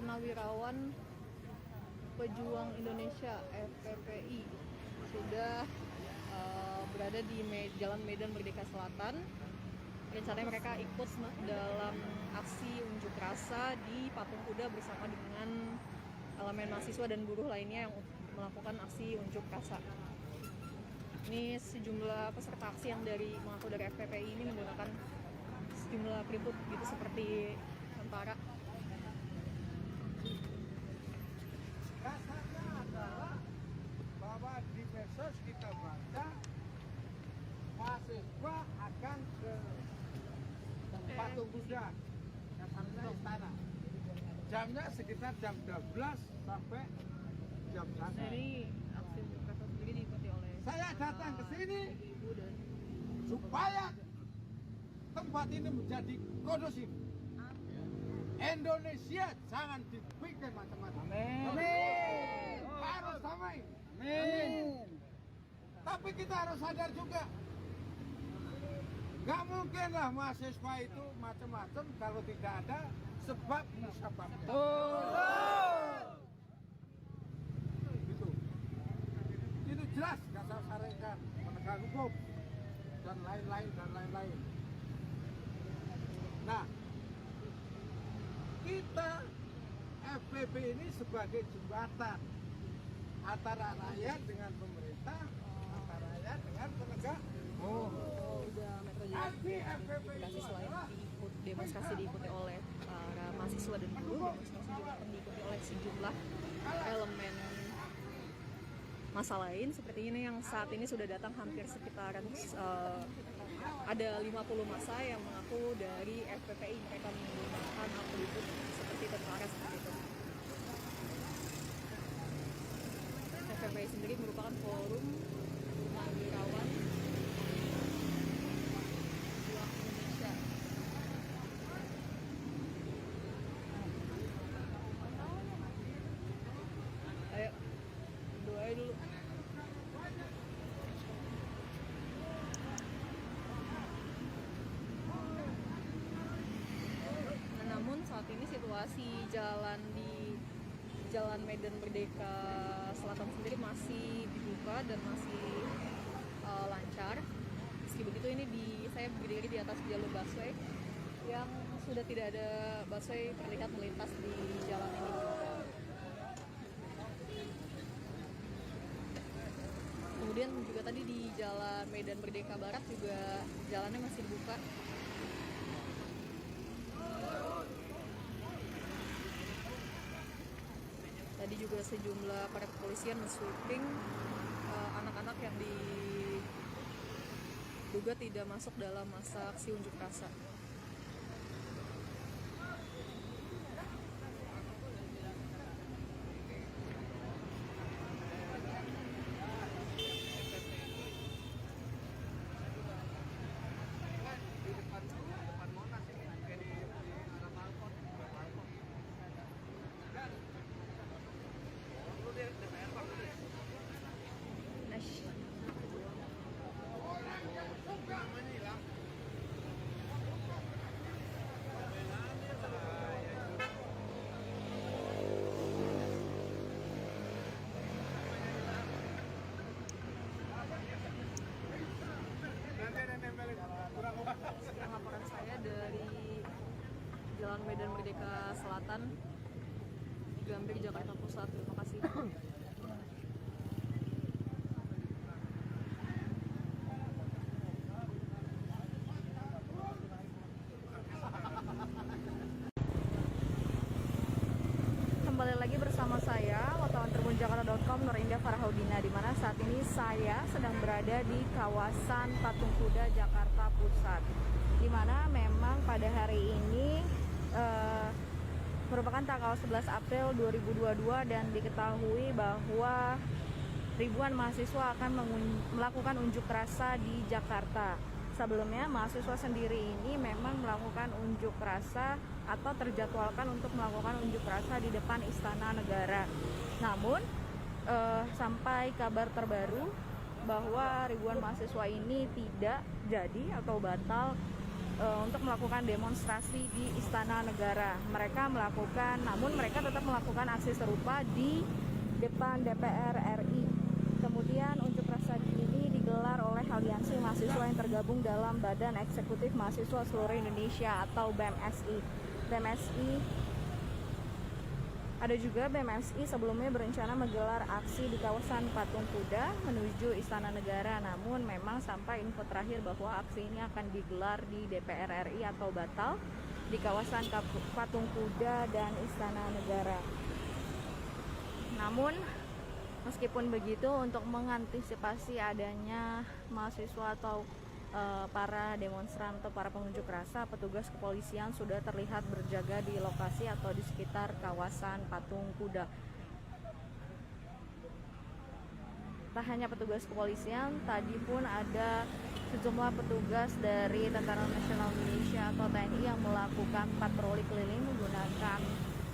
Purnawirawan Pejuang Indonesia (FPPI) sudah berada di Jalan Medan Merdeka Selatan. Rencananya mereka ikut dalam aksi unjuk rasa di Patung Kuda bersama dengan elemen mahasiswa dan buruh lainnya yang melakukan aksi unjuk rasa. Ini sejumlah peserta aksi yang mengaku dari FPPI ini menggunakan sejumlah atribut gitu seperti tentara. Rasanya adalah bahwa di medsos kita baca mahasiswa akan ke Patung Kuda, katanya istana. Jamnya sekitar jam 12 sampai jam 1. Jadi aksi unjuk rasa sendiri diikuti oleh Saya datang ke sini supaya tempat ini menjadi kondusif. Indonesia jangan dibikin macam-macam. Amin. Harus damai. Amin. Tapi kita harus sadar juga, nggak mungkin lah mahasiswa itu macam-macam kalau tidak ada sebab musababnya. Itu jelas dasar syariat, penegak hukum dan lain-lain. Nah, kita FPP ini sebagai jembatan antara rakyat dengan pemerintah, antara rakyat dengan penegak hukum. Anti FPP selain demonstrasi diikuti oleh para mahasiswa dan buruh, demonstrasi juga akan diikuti oleh sejumlah elemen massa lain seperti ini yang saat ini sudah datang hampir sekitaran ada 50 massa yang mengaku dari FPPI. Mereka menggunakan atribut seperti tentara seperti itu. FPPI sendiri merupakan forum Purnawirawan Pejuang Indonesia. Ayo, doain dulu. Namun saat ini situasi jalan di Jalan Medan Merdeka Selatan sendiri masih dibuka dan masih lancar. Meski begitu ini saya berdiri di atas jalur busway yang sudah tidak ada busway terlihat melintas di jalan ini. Kemudian juga tadi di Jalan Medan Merdeka Barat juga jalannya masih dibuka. Tadi juga sejumlah para kepolisian men-sweeping anak-anak yang diduga tidak masuk dalam masa aksi unjuk rasa. Laporan saya dari Jalan Medan Merdeka Selatan, Gambir, Jakarta Pusat. Terima kasih. Kembali lagi bersama saya, wartawan tribunjakarta.com, Nurindah Farhaudina, di mana saat ini saya sedang berada di kawasan Patung Kuda, Jakarta Pusat, di mana memang pada hari ini merupakan tanggal 11 April 2022 dan diketahui bahwa ribuan mahasiswa akan melakukan unjuk rasa di Jakarta. Sebelumnya mahasiswa sendiri ini memang melakukan unjuk rasa atau terjadwalkan untuk melakukan unjuk rasa di depan Istana Negara. Namun sampai kabar terbaru bahwa ribuan mahasiswa ini tidak jadi atau batal untuk melakukan demonstrasi di Istana Negara. Namun mereka tetap melakukan aksi serupa di depan DPR RI. Kemudian unjuk rasa ini digelar oleh aliansi mahasiswa yang tergabung dalam Badan Eksekutif Mahasiswa Seluruh Indonesia atau BMSI. Ada juga BMSI sebelumnya berencana menggelar aksi di kawasan Patung Kuda menuju Istana Negara. Namun memang sampai info terakhir bahwa aksi ini akan digelar di DPR RI atau batal di kawasan Patung Kuda dan Istana Negara. Namun meskipun begitu, untuk mengantisipasi adanya mahasiswa atau para demonstran atau para pengunjuk rasa, petugas kepolisian sudah terlihat berjaga di lokasi atau di sekitar kawasan Patung Kuda. Tak hanya petugas kepolisian, tadi pun ada sejumlah petugas dari Tentara Nasional Indonesia atau TNI yang melakukan patroli keliling menggunakan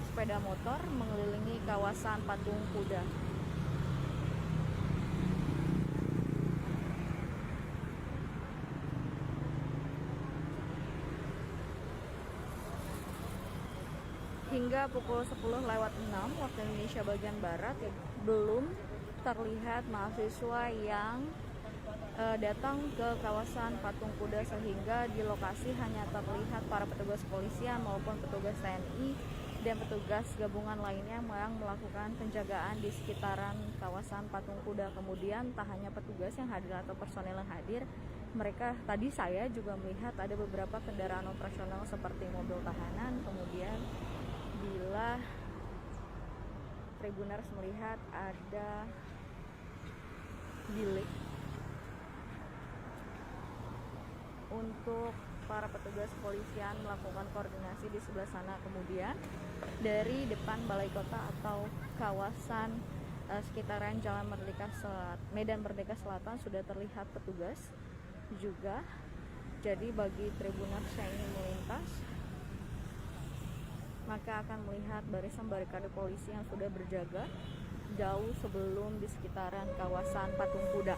sepeda motor mengelilingi kawasan Patung Kuda. Hingga pukul 10:06 waktu Indonesia bagian Barat belum terlihat mahasiswa yang datang ke kawasan Patung Kuda, sehingga di lokasi hanya terlihat para petugas kepolisian maupun petugas TNI dan petugas gabungan lainnya yang melakukan penjagaan di sekitaran kawasan Patung Kuda. Kemudian tak hanya petugas yang hadir atau personel yang hadir, tadi saya juga melihat ada beberapa kendaraan operasional seperti mobil tahanan. Kemudian bila Tribuners melihat ada bilik untuk para petugas kepolisian melakukan koordinasi di sebelah sana. Kemudian dari depan Balai Kota atau kawasan sekitaran Jalan Medan Merdeka Selatan sudah terlihat petugas juga. Jadi bagi Tribuners yang ingin melintas, maka akan melihat barisan barikade polisi yang sudah berjaga jauh sebelum di sekitaran kawasan Patung Kuda.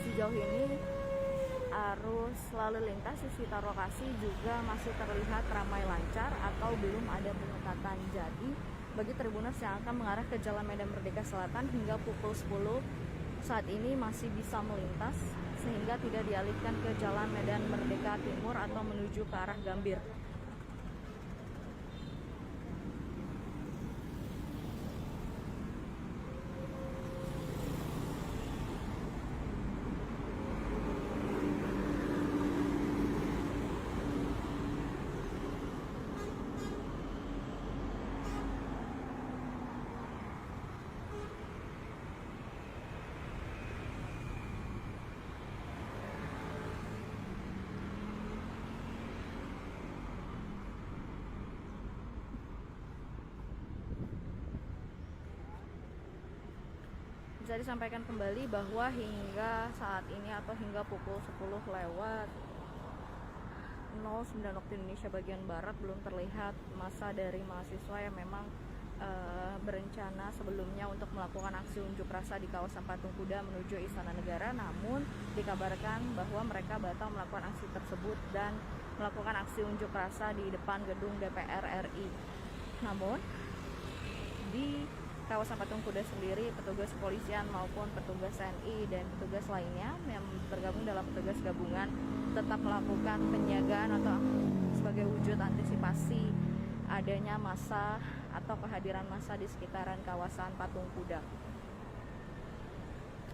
Sejauh ini arus lalu lintas di sekitar lokasi juga masih terlihat ramai lancar atau belum ada penyekatan. Jadi bagi Tribuners yang akan mengarah ke Jalan Medan Merdeka Selatan hingga pukul 10 saat ini masih bisa melintas, sehingga tidak dialihkan ke Jalan Medan Merdeka Timur atau menuju ke arah Gambir. Bisa disampaikan kembali bahwa hingga saat ini atau hingga pukul 10:09 waktu Indonesia bagian Barat belum terlihat massa dari mahasiswa yang memang berencana sebelumnya untuk melakukan aksi unjuk rasa di kawasan Patung Kuda menuju Istana Negara. Namun dikabarkan bahwa mereka batal melakukan aksi tersebut dan melakukan aksi unjuk rasa di depan gedung DPR RI. Namun di kawasan Patung Kuda sendiri, petugas kepolisian maupun petugas TNI dan petugas lainnya yang tergabung dalam petugas gabungan tetap melakukan penjagaan atau sebagai wujud antisipasi adanya massa atau kehadiran massa di sekitaran kawasan Patung Kuda.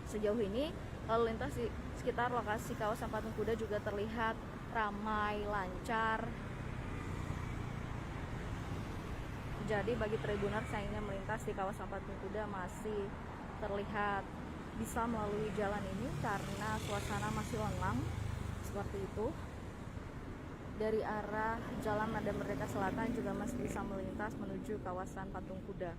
Sejauh ini lalu lintas di sekitar lokasi kawasan Patung Kuda juga terlihat ramai lancar. Jadi bagi Tribuners yang ingin melintas di kawasan Patung Kuda masih terlihat bisa melalui jalan ini karena suasana masih lengang seperti itu. Dari arah Jalan Medan Merdeka Selatan juga masih bisa melintas menuju kawasan Patung Kuda.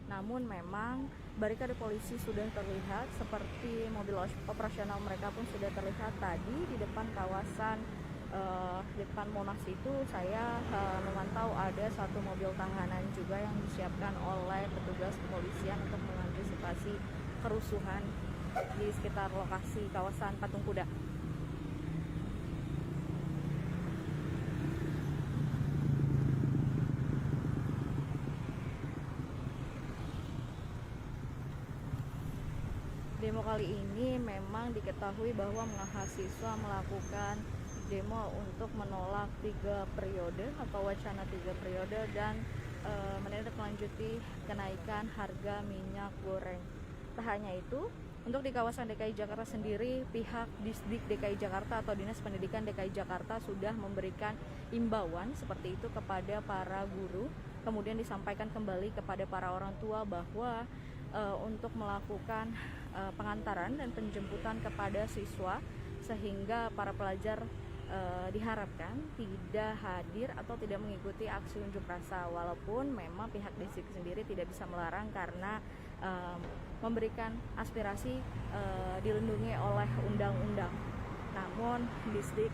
Namun memang barikade polisi sudah terlihat, seperti mobil operasional mereka pun sudah terlihat tadi di depan kawasan depan Monas itu. Saya memantau ada satu mobil tahanan juga yang disiapkan oleh petugas kepolisian untuk mengantisipasi kerusuhan di sekitar lokasi kawasan Patung Kuda. demo kali ini memang diketahui bahwa mahasiswa melakukan demo untuk menolak 3 periode atau wacana 3 periode dan menindaklanjuti kenaikan harga minyak goreng. Tak hanya itu, untuk di kawasan DKI Jakarta sendiri, pihak Disdik DKI Jakarta atau Dinas Pendidikan DKI Jakarta sudah memberikan imbauan seperti itu kepada para guru. Kemudian disampaikan kembali kepada para orang tua bahwa untuk melakukan pengantaran dan penjemputan kepada siswa sehingga para pelajar diharapkan tidak hadir atau tidak mengikuti aksi unjuk rasa, walaupun memang pihak distrik sendiri tidak bisa melarang karena memberikan aspirasi dilindungi oleh undang-undang. Namun distrik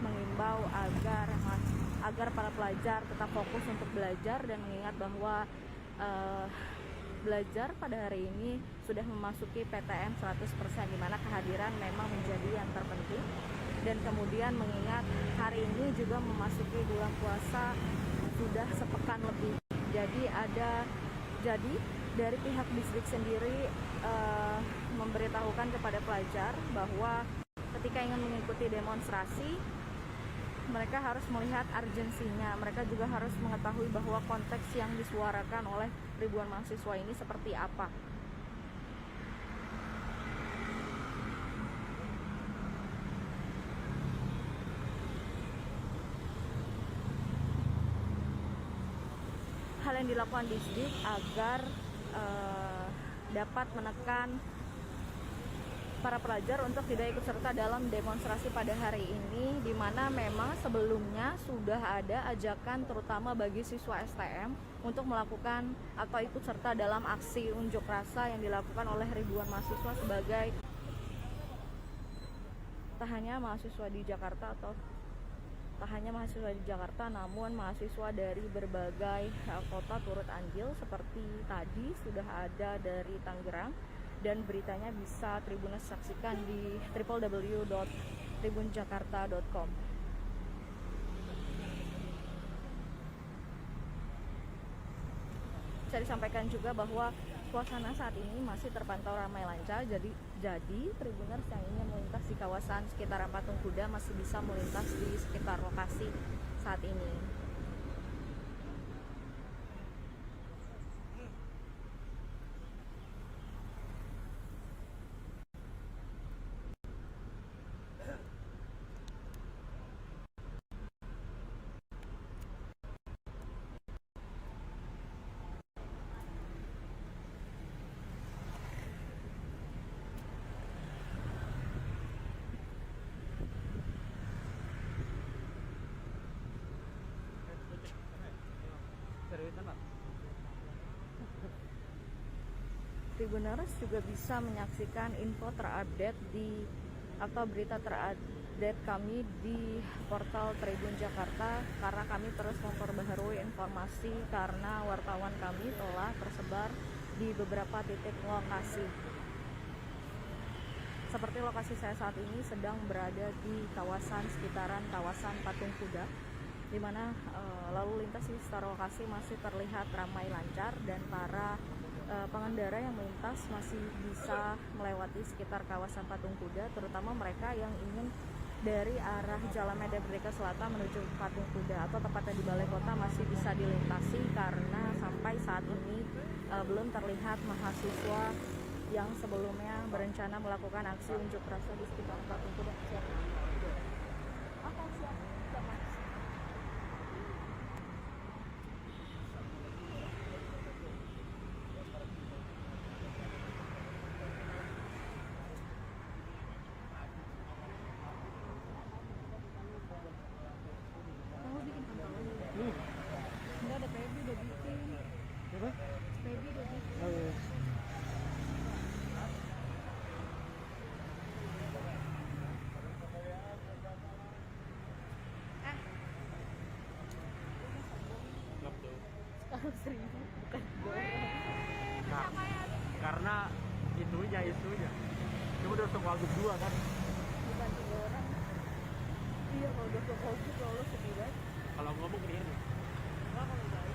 mengimbau agar para pelajar tetap fokus untuk belajar dan mengingat bahwa belajar pada hari ini sudah memasuki PTM 100%, di mana kehadiran memang menjadi yang terpenting. Dan kemudian mengingat hari ini juga memasuki bulan puasa sudah sepekan lebih. Jadi dari pihak distrik sendiri memberitahukan kepada pelajar bahwa ketika ingin mengikuti demonstrasi, mereka harus melihat urgensinya. Mereka juga harus mengetahui bahwa konteks yang disuarakan oleh ribuan mahasiswa ini seperti apa. Hal yang dilakukan Disdik agar dapat menekan para pelajar untuk tidak ikut serta dalam demonstrasi pada hari ini, di mana memang sebelumnya sudah ada ajakan terutama bagi siswa STM untuk melakukan atau ikut serta dalam aksi unjuk rasa yang dilakukan oleh ribuan mahasiswa sebagai tak hanya mahasiswa di Jakarta namun mahasiswa dari berbagai kota turut andil. Seperti tadi sudah ada dari Tangerang, dan beritanya bisa Tribuners saksikan di www.tribunjakarta.com. Bisa disampaikan juga bahwa suasana saat ini masih terpantau ramai lancar, jadi Tribuners yang ingin melintas di kawasan sekitaran Patung Kuda masih bisa melintas di sekitar lokasi saat ini. Tribuners juga bisa menyaksikan info terupdate atau berita terupdate kami di portal Tribun Jakarta, karena kami terus memperbaharui informasi karena wartawan kami telah tersebar di beberapa titik lokasi. Seperti lokasi saya saat ini sedang berada di sekitaran kawasan Patung Kuda, di mana lalu lintas di sekitar lokasi masih terlihat ramai lancar dan para pengendara yang melintas masih bisa melewati sekitar kawasan Patung Kuda, terutama mereka yang ingin dari arah Jalan Medan Merdeka Selatan menuju Patung Kuda atau tepatnya di Balai Kota masih bisa dilintasi karena sampai saat ini belum terlihat mahasiswa yang sebelumnya berencana melakukan aksi unjuk rasa di sekitar Patung Kuda. Karena isunya cuma udah langsung Wagub 2 kan, bukan 3 orang. Iya, kalau udah ke Wagub kalau sedih banget. Kalau ngomong keren ya? Enggak, kalau baik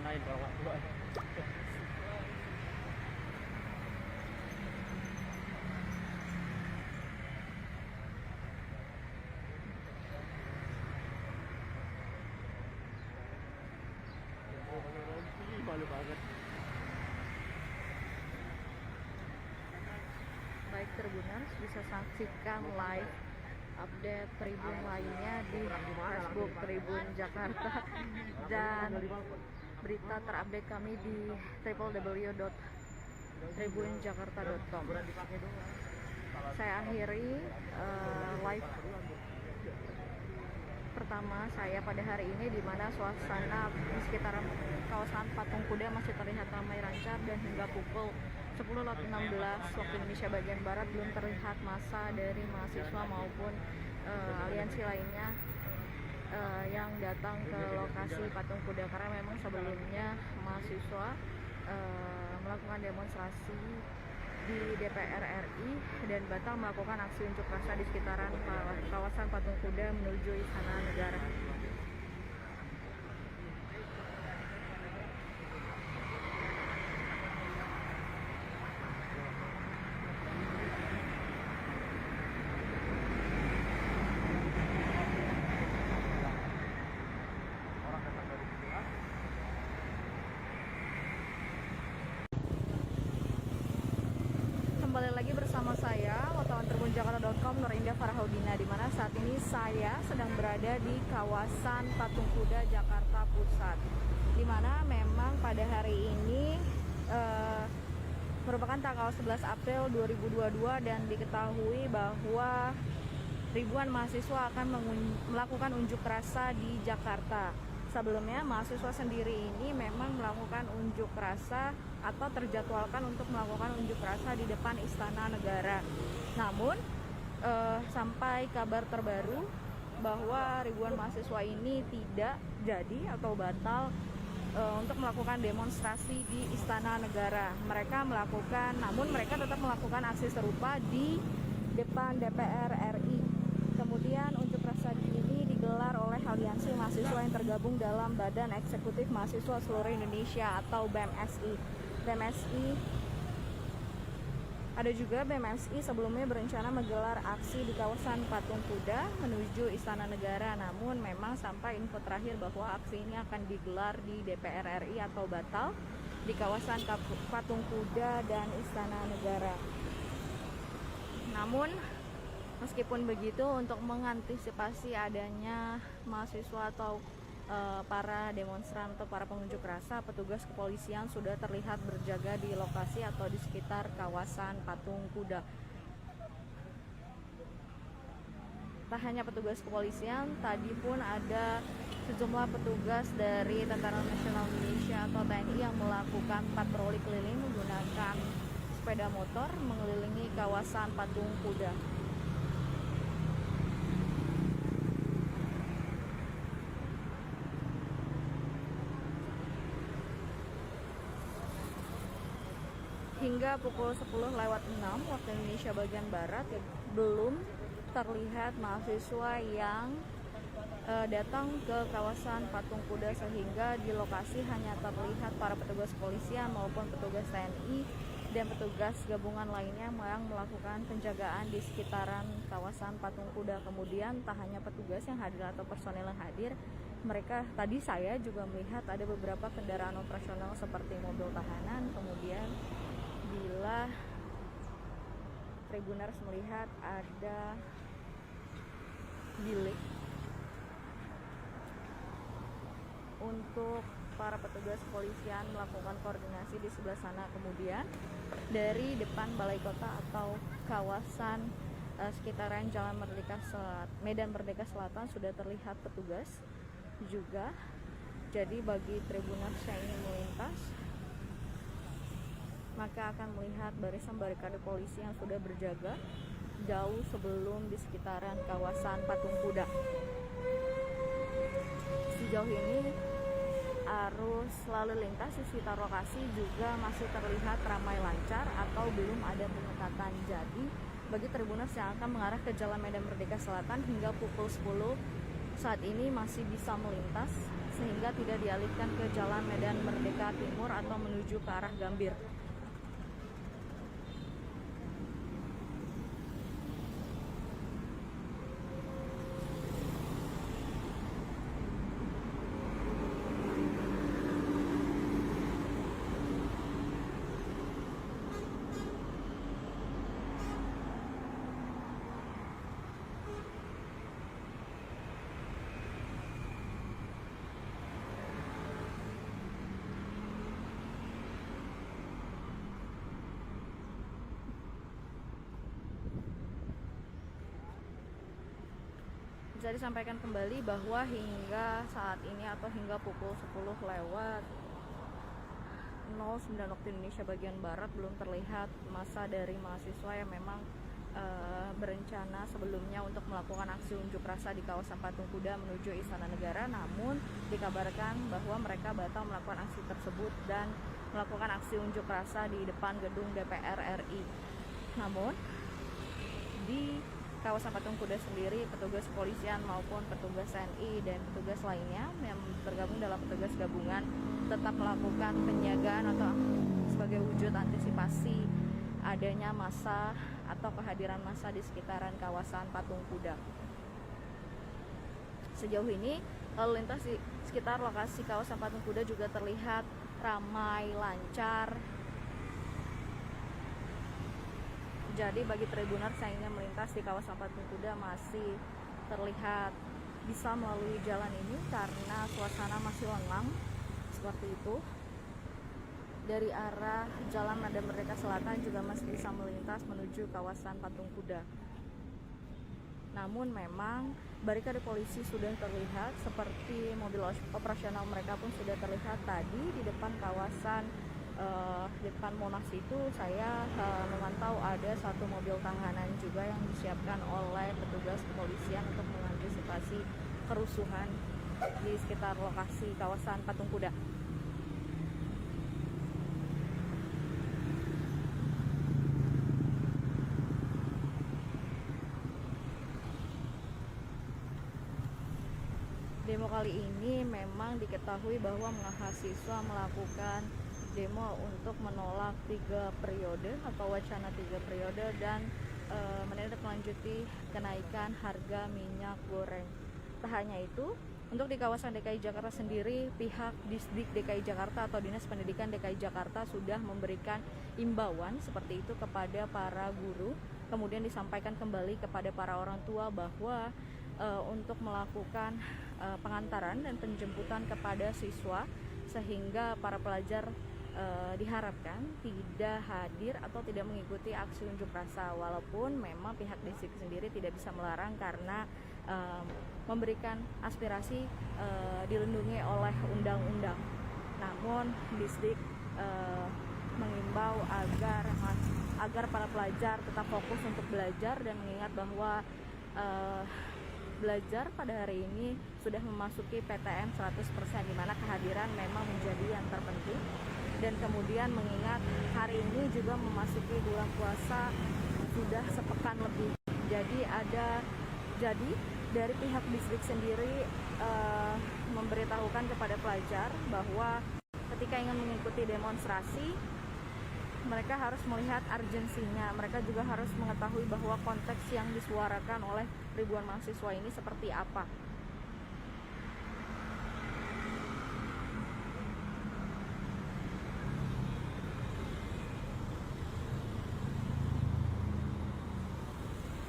lain kalau nggak keluar. Malu banget. Baik Tribuners, bisa saksikan live update Tribun lainnya di Facebook Tribun Jakarta dan berita terupdate kami di www.tribunjakarta.com. Saya akhiri live pertama saya pada hari ini, di mana suasana di sekitaran kawasan Patung Kuda masih terlihat ramai lancar, dan hingga pukul 10.16 waktu Indonesia bagian Barat belum terlihat massa dari mahasiswa maupun aliansi lainnya yang datang ke lokasi Patung Kuda, karena memang sebelumnya mahasiswa melakukan demonstrasi di DPR RI dan batal melakukan aksi unjuk rasa di sekitaran kawasan Patung Kuda menuju Istana Negara. Kembali lagi bersama saya, wartawan tribunjakarta.com, Nurinda Farahudina, di mana saat ini saya sedang berada di kawasan Patung Kuda Jakarta Pusat, di mana memang pada hari ini merupakan tanggal 11 April 2022 dan diketahui bahwa ribuan mahasiswa akan melakukan unjuk rasa di Jakarta. Sebelumnya mahasiswa sendiri ini memang melakukan unjuk rasa atau terjadwalkan untuk melakukan unjuk rasa di depan Istana Negara. Namun sampai kabar terbaru bahwa ribuan mahasiswa ini tidak jadi atau batal untuk melakukan demonstrasi di Istana Negara. Mereka tetap melakukan aksi serupa di depan DPR RI. Kemudian unjuk rasa ini digelar oleh aliansi mahasiswa yang tergabung dalam Badan Eksekutif Mahasiswa Seluruh Indonesia atau BMSI. Ada juga BMSI sebelumnya berencana menggelar aksi di kawasan Patung Kuda menuju Istana Negara, namun memang sampai info terakhir bahwa aksi ini akan digelar di DPR RI atau batal di kawasan Patung Kuda dan Istana Negara. Namun meskipun begitu, untuk mengantisipasi adanya mahasiswa atau para demonstran atau para pengunjuk rasa, petugas kepolisian sudah terlihat berjaga di lokasi atau di sekitar kawasan Patung Kuda. Tak hanya petugas kepolisian, tadi pun ada sejumlah petugas dari Tentara Nasional Indonesia atau TNI yang melakukan patroli keliling menggunakan sepeda motor mengelilingi kawasan Patung Kuda. Hingga pukul 10:06 waktu Indonesia bagian Barat belum terlihat mahasiswa yang datang ke kawasan Patung Kuda, sehingga di lokasi hanya terlihat para petugas kepolisian maupun petugas TNI dan petugas gabungan lainnya yang melakukan penjagaan di sekitaran kawasan Patung Kuda. Kemudian tak hanya petugas yang hadir atau personel yang hadir, tadi saya juga melihat ada beberapa kendaraan operasional seperti mobil tahanan. Kemudian bila Tribuners melihat ada bilik untuk para petugas kepolisian melakukan koordinasi di sebelah sana. Kemudian dari depan Balai Kota atau kawasan sekitaran Jalan Medan Merdeka Selatan sudah terlihat petugas juga. Jadi bagi Tribuners yang ingin melintas, maka akan melihat barisan barikade polisi yang sudah berjaga jauh sebelum di sekitaran kawasan Patung Kuda. Sejauh ini arus lalu lintas di sekitar lokasi juga masih terlihat ramai lancar atau belum ada penyekatan. Jadi bagi Tribuners yang akan mengarah ke Jalan Medan Merdeka Selatan hingga pukul 10 saat ini masih bisa melintas sehingga tidak dialihkan ke Jalan Medan Merdeka Timur atau menuju ke arah Gambir. Bisa disampaikan kembali bahwa hingga saat ini atau hingga pukul 10:09 waktu Indonesia bagian Barat belum terlihat massa dari mahasiswa yang memang berencana sebelumnya untuk melakukan aksi unjuk rasa di kawasan Patung Kuda menuju Istana Negara, namun dikabarkan bahwa mereka batal melakukan aksi tersebut dan melakukan aksi unjuk rasa di depan gedung DPR RI. Namun di kawasan Patung Kuda sendiri, petugas kepolisian maupun petugas TNI dan petugas lainnya yang tergabung dalam petugas gabungan tetap melakukan penjagaan atau sebagai wujud antisipasi adanya massa atau kehadiran massa di sekitaran kawasan Patung Kuda. Sejauh ini lalu lintas di sekitar lokasi kawasan Patung Kuda juga terlihat ramai, lancar. Jadi bagi tribuners yang ingin melintas di kawasan Patung Kuda masih terlihat bisa melalui jalan ini karena suasana masih lengang seperti itu. Dari arah Jalan Medan Merdeka Selatan juga masih bisa melintas menuju kawasan Patung Kuda. Namun memang barikade polisi sudah terlihat, seperti mobil operasional mereka pun sudah terlihat tadi di depan kawasan di depan Monas itu. Saya memantau ada satu mobil tahanan juga yang disiapkan oleh petugas kepolisian untuk mengantisipasi kerusuhan di sekitar lokasi kawasan Patung Kuda. Demo kali ini memang diketahui bahwa mahasiswa melakukan demo untuk menolak 3 periode atau wacana 3 periode dan menindaklanjuti kenaikan harga minyak goreng. Tak hanya itu, untuk di kawasan DKI Jakarta sendiri, pihak Disdik DKI Jakarta atau Dinas Pendidikan DKI Jakarta sudah memberikan imbauan seperti itu kepada para guru, kemudian disampaikan kembali kepada para orang tua bahwa untuk melakukan pengantaran dan penjemputan kepada siswa sehingga para pelajar diharapkan tidak hadir atau tidak mengikuti aksi unjuk rasa, walaupun memang pihak Disdik sendiri tidak bisa melarang karena memberikan aspirasi dilindungi oleh undang-undang. Namun Disdik mengimbau agar para pelajar tetap fokus untuk belajar dan mengingat bahwa belajar pada hari ini sudah memasuki PTM 100%, di mana kehadiran memang menjadi yang terpenting. Dan kemudian mengingat hari ini juga memasuki bulan puasa sudah sepekan lebih. Jadi dari pihak Disdik sendiri memberitahukan kepada pelajar bahwa ketika ingin mengikuti demonstrasi mereka harus melihat urgensinya. Mereka juga harus mengetahui bahwa konteks yang disuarakan oleh ribuan mahasiswa ini seperti apa.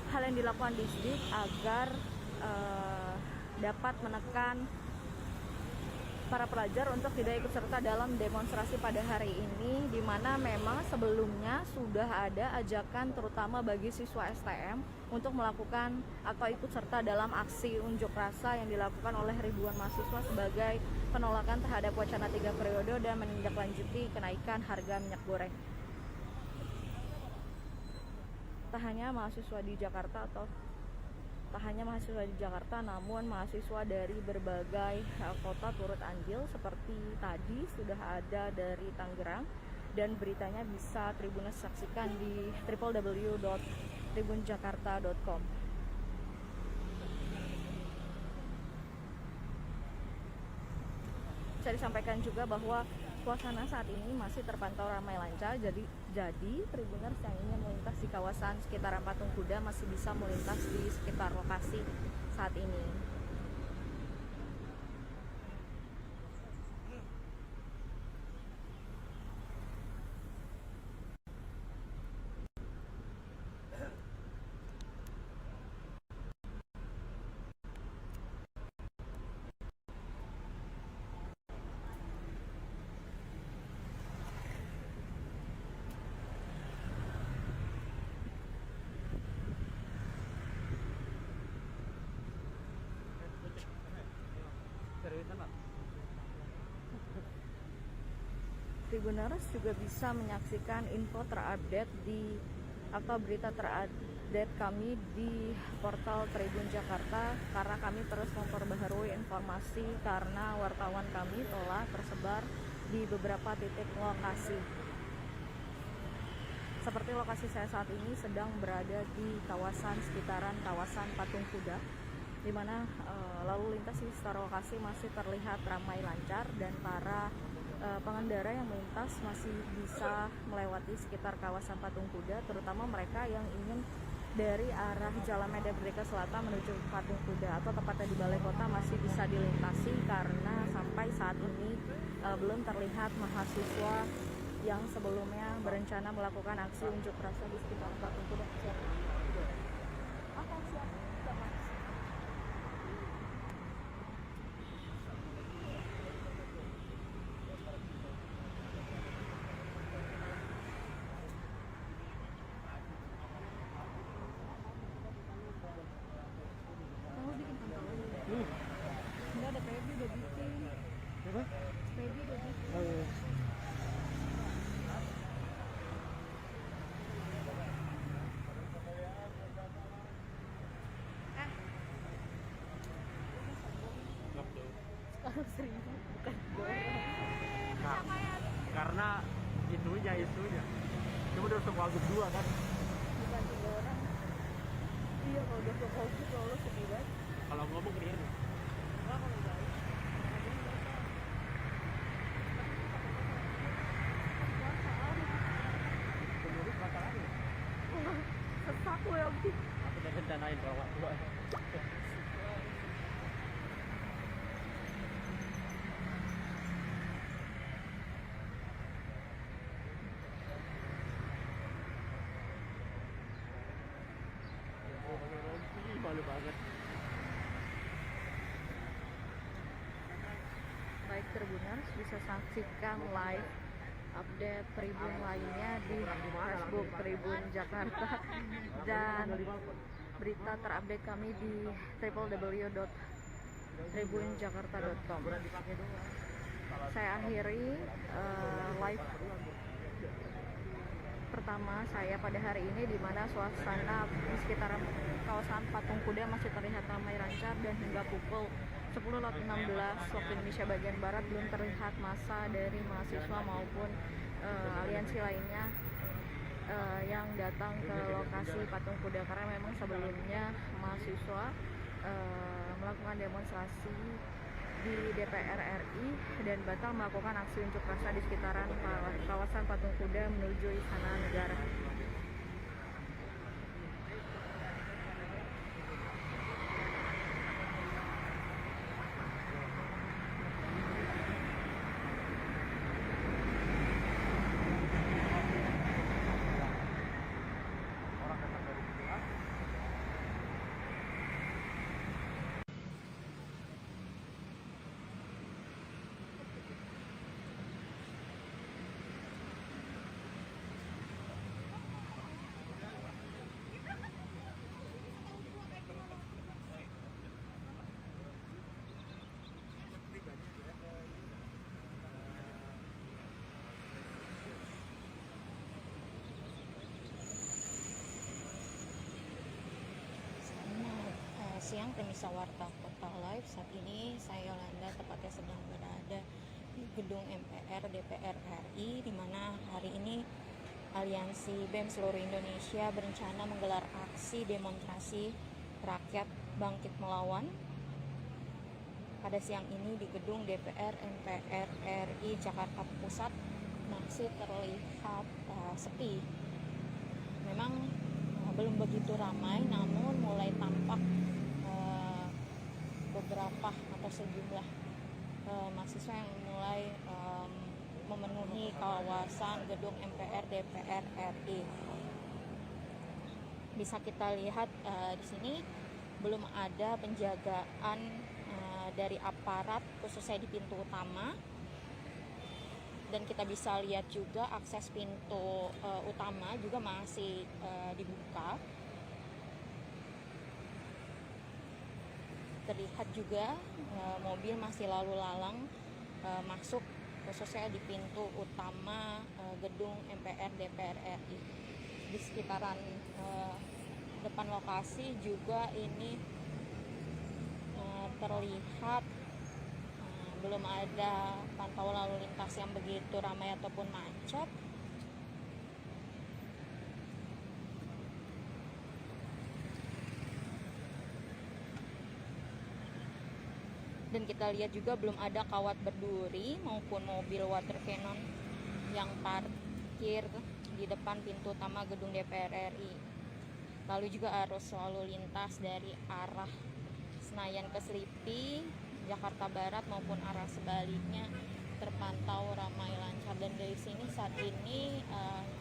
Hal yang dilakukan Disdik agar dapat menekan para pelajar untuk tidak ikut serta dalam demonstrasi pada hari ini, di mana memang sebelumnya sudah ada ajakan terutama bagi siswa STM untuk melakukan atau ikut serta dalam aksi unjuk rasa yang dilakukan oleh ribuan mahasiswa sebagai penolakan terhadap wacana 3 periode dan menindaklanjuti kenaikan harga minyak goreng. Tak hanya mahasiswa di Jakarta namun mahasiswa dari berbagai kota turut andil, seperti tadi sudah ada dari Tangerang, dan beritanya bisa Tribuners saksikan di www.tribunjakarta.com. Bisa disampaikan juga bahwa suasana saat ini masih terpantau ramai lancar, jadi Tribuners yang ingin melintas di kawasan sekitaran Patung Kuda masih bisa melintas di sekitar lokasi saat ini. Tribuners juga bisa menyaksikan info terupdate atau berita terupdate kami di portal Tribun Jakarta, karena kami terus memperbaharui informasi karena wartawan kami telah tersebar di beberapa titik lokasi. Seperti lokasi saya saat ini sedang berada di kawasan sekitaran kawasan Patung Kuda, di mana lalu lintas di sekitar lokasi masih terlihat ramai lancar dan para pengendara yang melintas masih bisa melewati sekitar kawasan Patung Kuda, terutama mereka yang ingin dari arah Jalan Medan Merdeka Selatan menuju Patung Kuda atau tepatnya di Balai Kota masih bisa dilintasi, karena sampai saat ini belum terlihat mahasiswa yang sebelumnya berencana melakukan aksi unjuk rasa di sekitar Patung Kuda. Enggak ada Feby udah bikin. Apa? Feby udah bikin. Oh, iya. Sekarang 1000 bukan Karena isunya. Cuma udah Wagub 2 kan. Bukan 3 orang. Iya, kalau udah Wagub kalau sedih banget. Kalau ngomong ke dia nih. Sesak gue abis. Aku udah rencanain bawa 2. Malu banget. Baik Tribuners, bisa saksikan live update Tribun lainnya di Facebook Tribun Jakarta dan berita terupdate kami di www.tribunjakarta.com. Saya akhiri live pertama saya pada hari ini, di mana suasana di sekitaran kawasan Patung Kuda masih terlihat ramai lancar, dan hingga pukul 10.16 waktu Indonesia bagian Barat belum terlihat massa dari mahasiswa maupun aliansi lainnya yang datang ke lokasi Patung Kuda, karena memang sebelumnya mahasiswa melakukan demonstrasi di DPR RI dan batal melakukan aksi unjuk rasa di sekitaran kawasan Patung Kuda menuju Istana Negara. Siang, Pemirsa Warta Kota Live. Saat ini saya Yolanda tepatnya sedang berada di gedung MPR DPR RI, di mana hari ini Aliansi BEM seluruh Indonesia berencana menggelar aksi demonstrasi rakyat bangkit melawan pada siang ini di gedung DPR MPR RI Jakarta Pusat masih terlihat sepi. Memang belum begitu ramai, namun mulai tampak beberapa atau sejumlah mahasiswa yang mulai memenuhi kawasan gedung MPR DPR RI. Bisa kita lihat di sini belum ada penjagaan dari aparat khususnya di pintu utama, dan kita bisa lihat juga akses pintu utama juga masih dibuka. Terlihat juga mobil masih lalu lalang masuk khususnya di pintu utama gedung MPR DPR RI. Di sekitaran depan lokasi juga ini terlihat belum ada pantauan lalu lintas yang begitu ramai ataupun macet. Dan kita lihat juga belum ada kawat berduri maupun mobil water cannon yang parkir di depan pintu utama gedung DPR RI. Lalu juga arus lalu lintas dari arah Senayan ke Selipi, Jakarta Barat maupun arah sebaliknya terpantau ramai lancar. Dan dari sini saat ini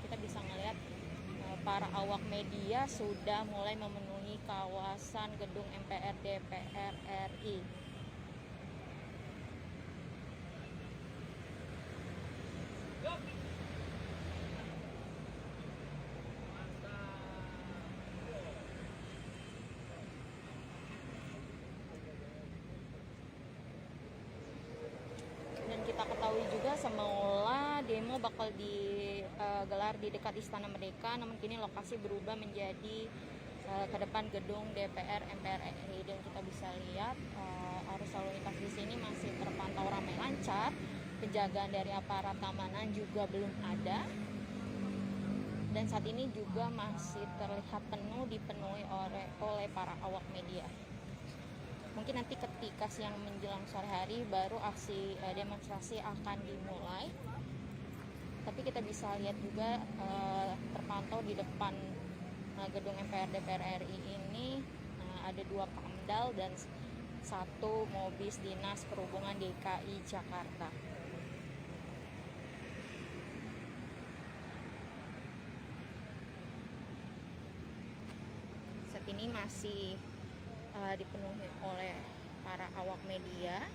kita bisa melihat para awak media sudah mulai memenuhi kawasan gedung MPR DPR RI. Kita ketahui juga semula demo bakal digelar di dekat Istana Merdeka, namun kini lokasi berubah menjadi ke depan gedung DPR MPR RI. Dan kita bisa lihat arus lalu lintas di sini masih terpantau ramai lancar. Penjagaan dari aparat keamanan juga belum ada. Dan saat ini juga masih terlihat dipenuhi oleh para awak media. Mungkin nanti ketika siang menjelang sore hari baru aksi demonstrasi akan dimulai. Tapi kita bisa lihat juga terpantau di depan gedung MPR DPR RI ini ada 2 pamdal dan 1 mobil Dinas Perhubungan DKI Jakarta. Saat ini masih dipenuhi oleh para awak media.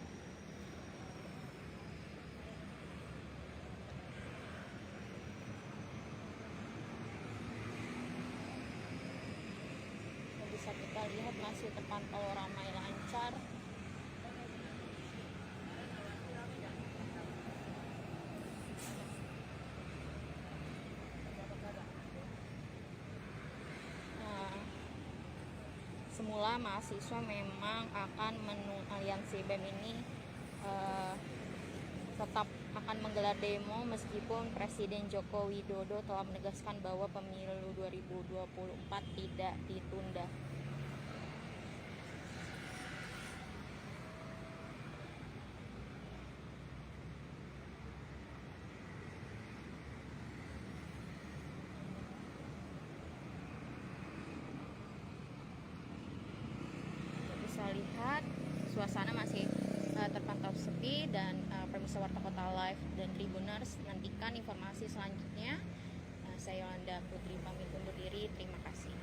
Bisa kita lihat masih terpantau ramai lancar. Semula mahasiswa memang akan aliansi BEM ini tetap akan menggelar demo meskipun Presiden Joko Widodo telah menegaskan bahwa pemilu 2024 tidak ditunda. Lihat suasana masih terpantau sepi. Dan pemirsa Warta Kota Live dan Tribuners, nantikan informasi selanjutnya. Saya Yolanda Putri pamit undur diri. Terima kasih.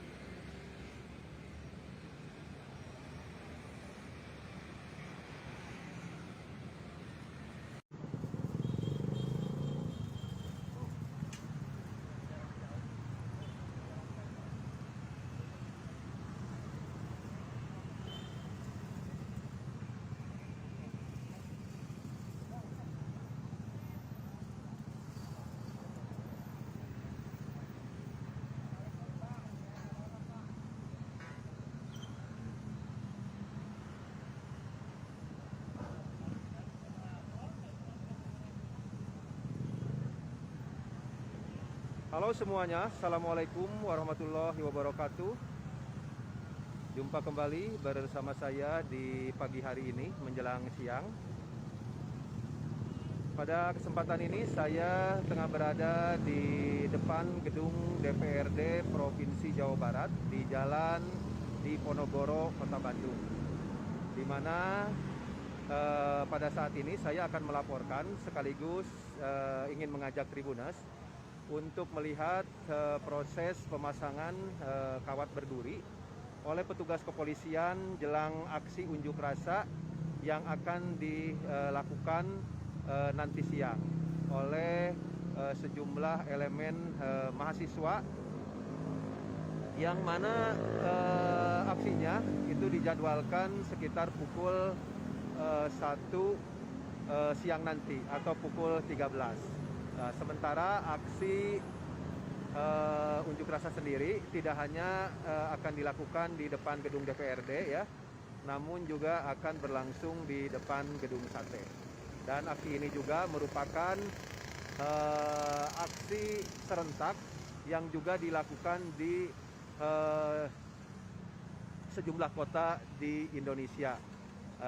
Halo semuanya, Assalamualaikum warahmatullahi wabarakatuh. Jumpa kembali bersama saya di pagi hari ini menjelang siang. Pada kesempatan ini saya tengah berada di depan gedung DPRD Provinsi Jawa Barat di Jalan Diponegoro, Kota Bandung, di mana pada saat ini saya akan melaporkan sekaligus ingin mengajak Tribuners untuk melihat proses pemasangan kawat berduri oleh petugas kepolisian jelang aksi unjuk rasa yang akan dilakukan nanti siang oleh sejumlah elemen mahasiswa yang mana aksinya itu dijadwalkan sekitar pukul 1 siang nanti atau pukul 13. Sementara aksi unjuk rasa sendiri tidak hanya akan dilakukan di depan gedung DPRD ya, namun juga akan berlangsung di depan gedung Sate. Dan aksi ini juga merupakan aksi serentak yang juga dilakukan di sejumlah kota di Indonesia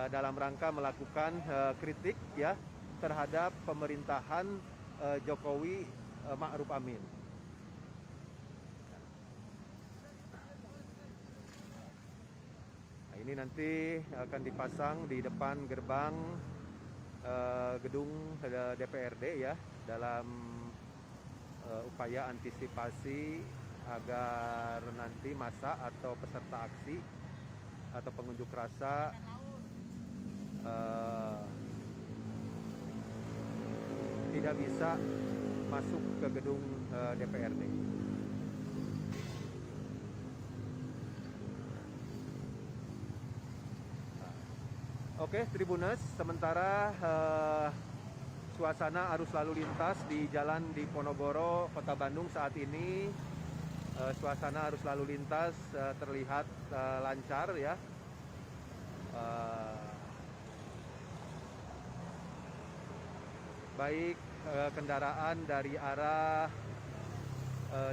dalam rangka melakukan kritik ya terhadap pemerintahan Jokowi Ma'ruf Amin. Nah, ini nanti akan dipasang di depan gerbang gedung DPRD ya dalam upaya antisipasi agar nanti massa atau peserta aksi atau pengunjuk rasa tidak bisa masuk ke gedung DPRD. Oke, Tribuners, sementara suasana arus lalu lintas di Jalan Diponegoro, Kota Bandung saat ini, suasana arus lalu lintas terlihat lancar ya. Baik kendaraan dari arah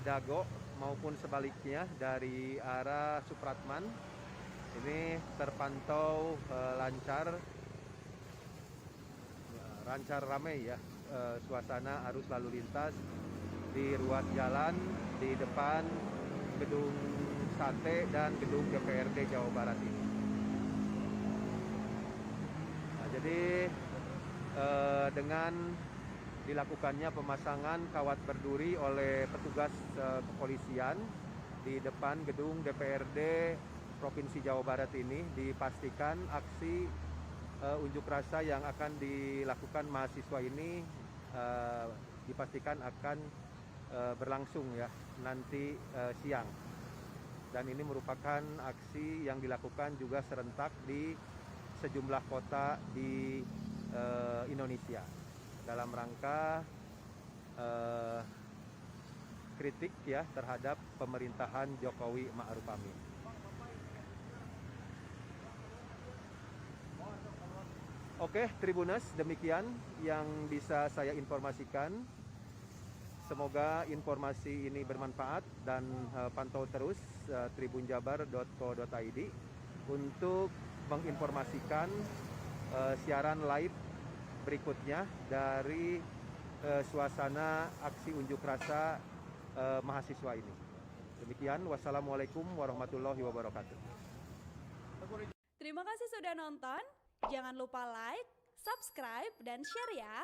Dago maupun sebaliknya dari arah Supratman ini terpantau lancar ramai ya suasana arus lalu lintas di ruas jalan di depan gedung Sate dan gedung DPRD Jawa Barat ini. Nah, jadi dengan dilakukannya pemasangan kawat berduri oleh petugas kepolisian di depan gedung DPRD Provinsi Jawa Barat ini, dipastikan aksi unjuk rasa yang akan dilakukan mahasiswa ini dipastikan akan berlangsung ya nanti siang. Dan ini merupakan aksi yang dilakukan juga serentak di sejumlah kota di Indonesia dalam rangka kritik ya terhadap pemerintahan Jokowi Ma'ruf Amin. Oke, Tribuners, demikian yang bisa saya informasikan. Semoga informasi ini bermanfaat dan pantau terus tribunjabar.co.id untuk menginformasikan siaran live berikutnya dari suasana aksi unjuk rasa mahasiswa ini. Demikian, wassalamualaikum warahmatullahi wabarakatuh. Terima kasih sudah nonton. Jangan lupa like, subscribe, dan share ya.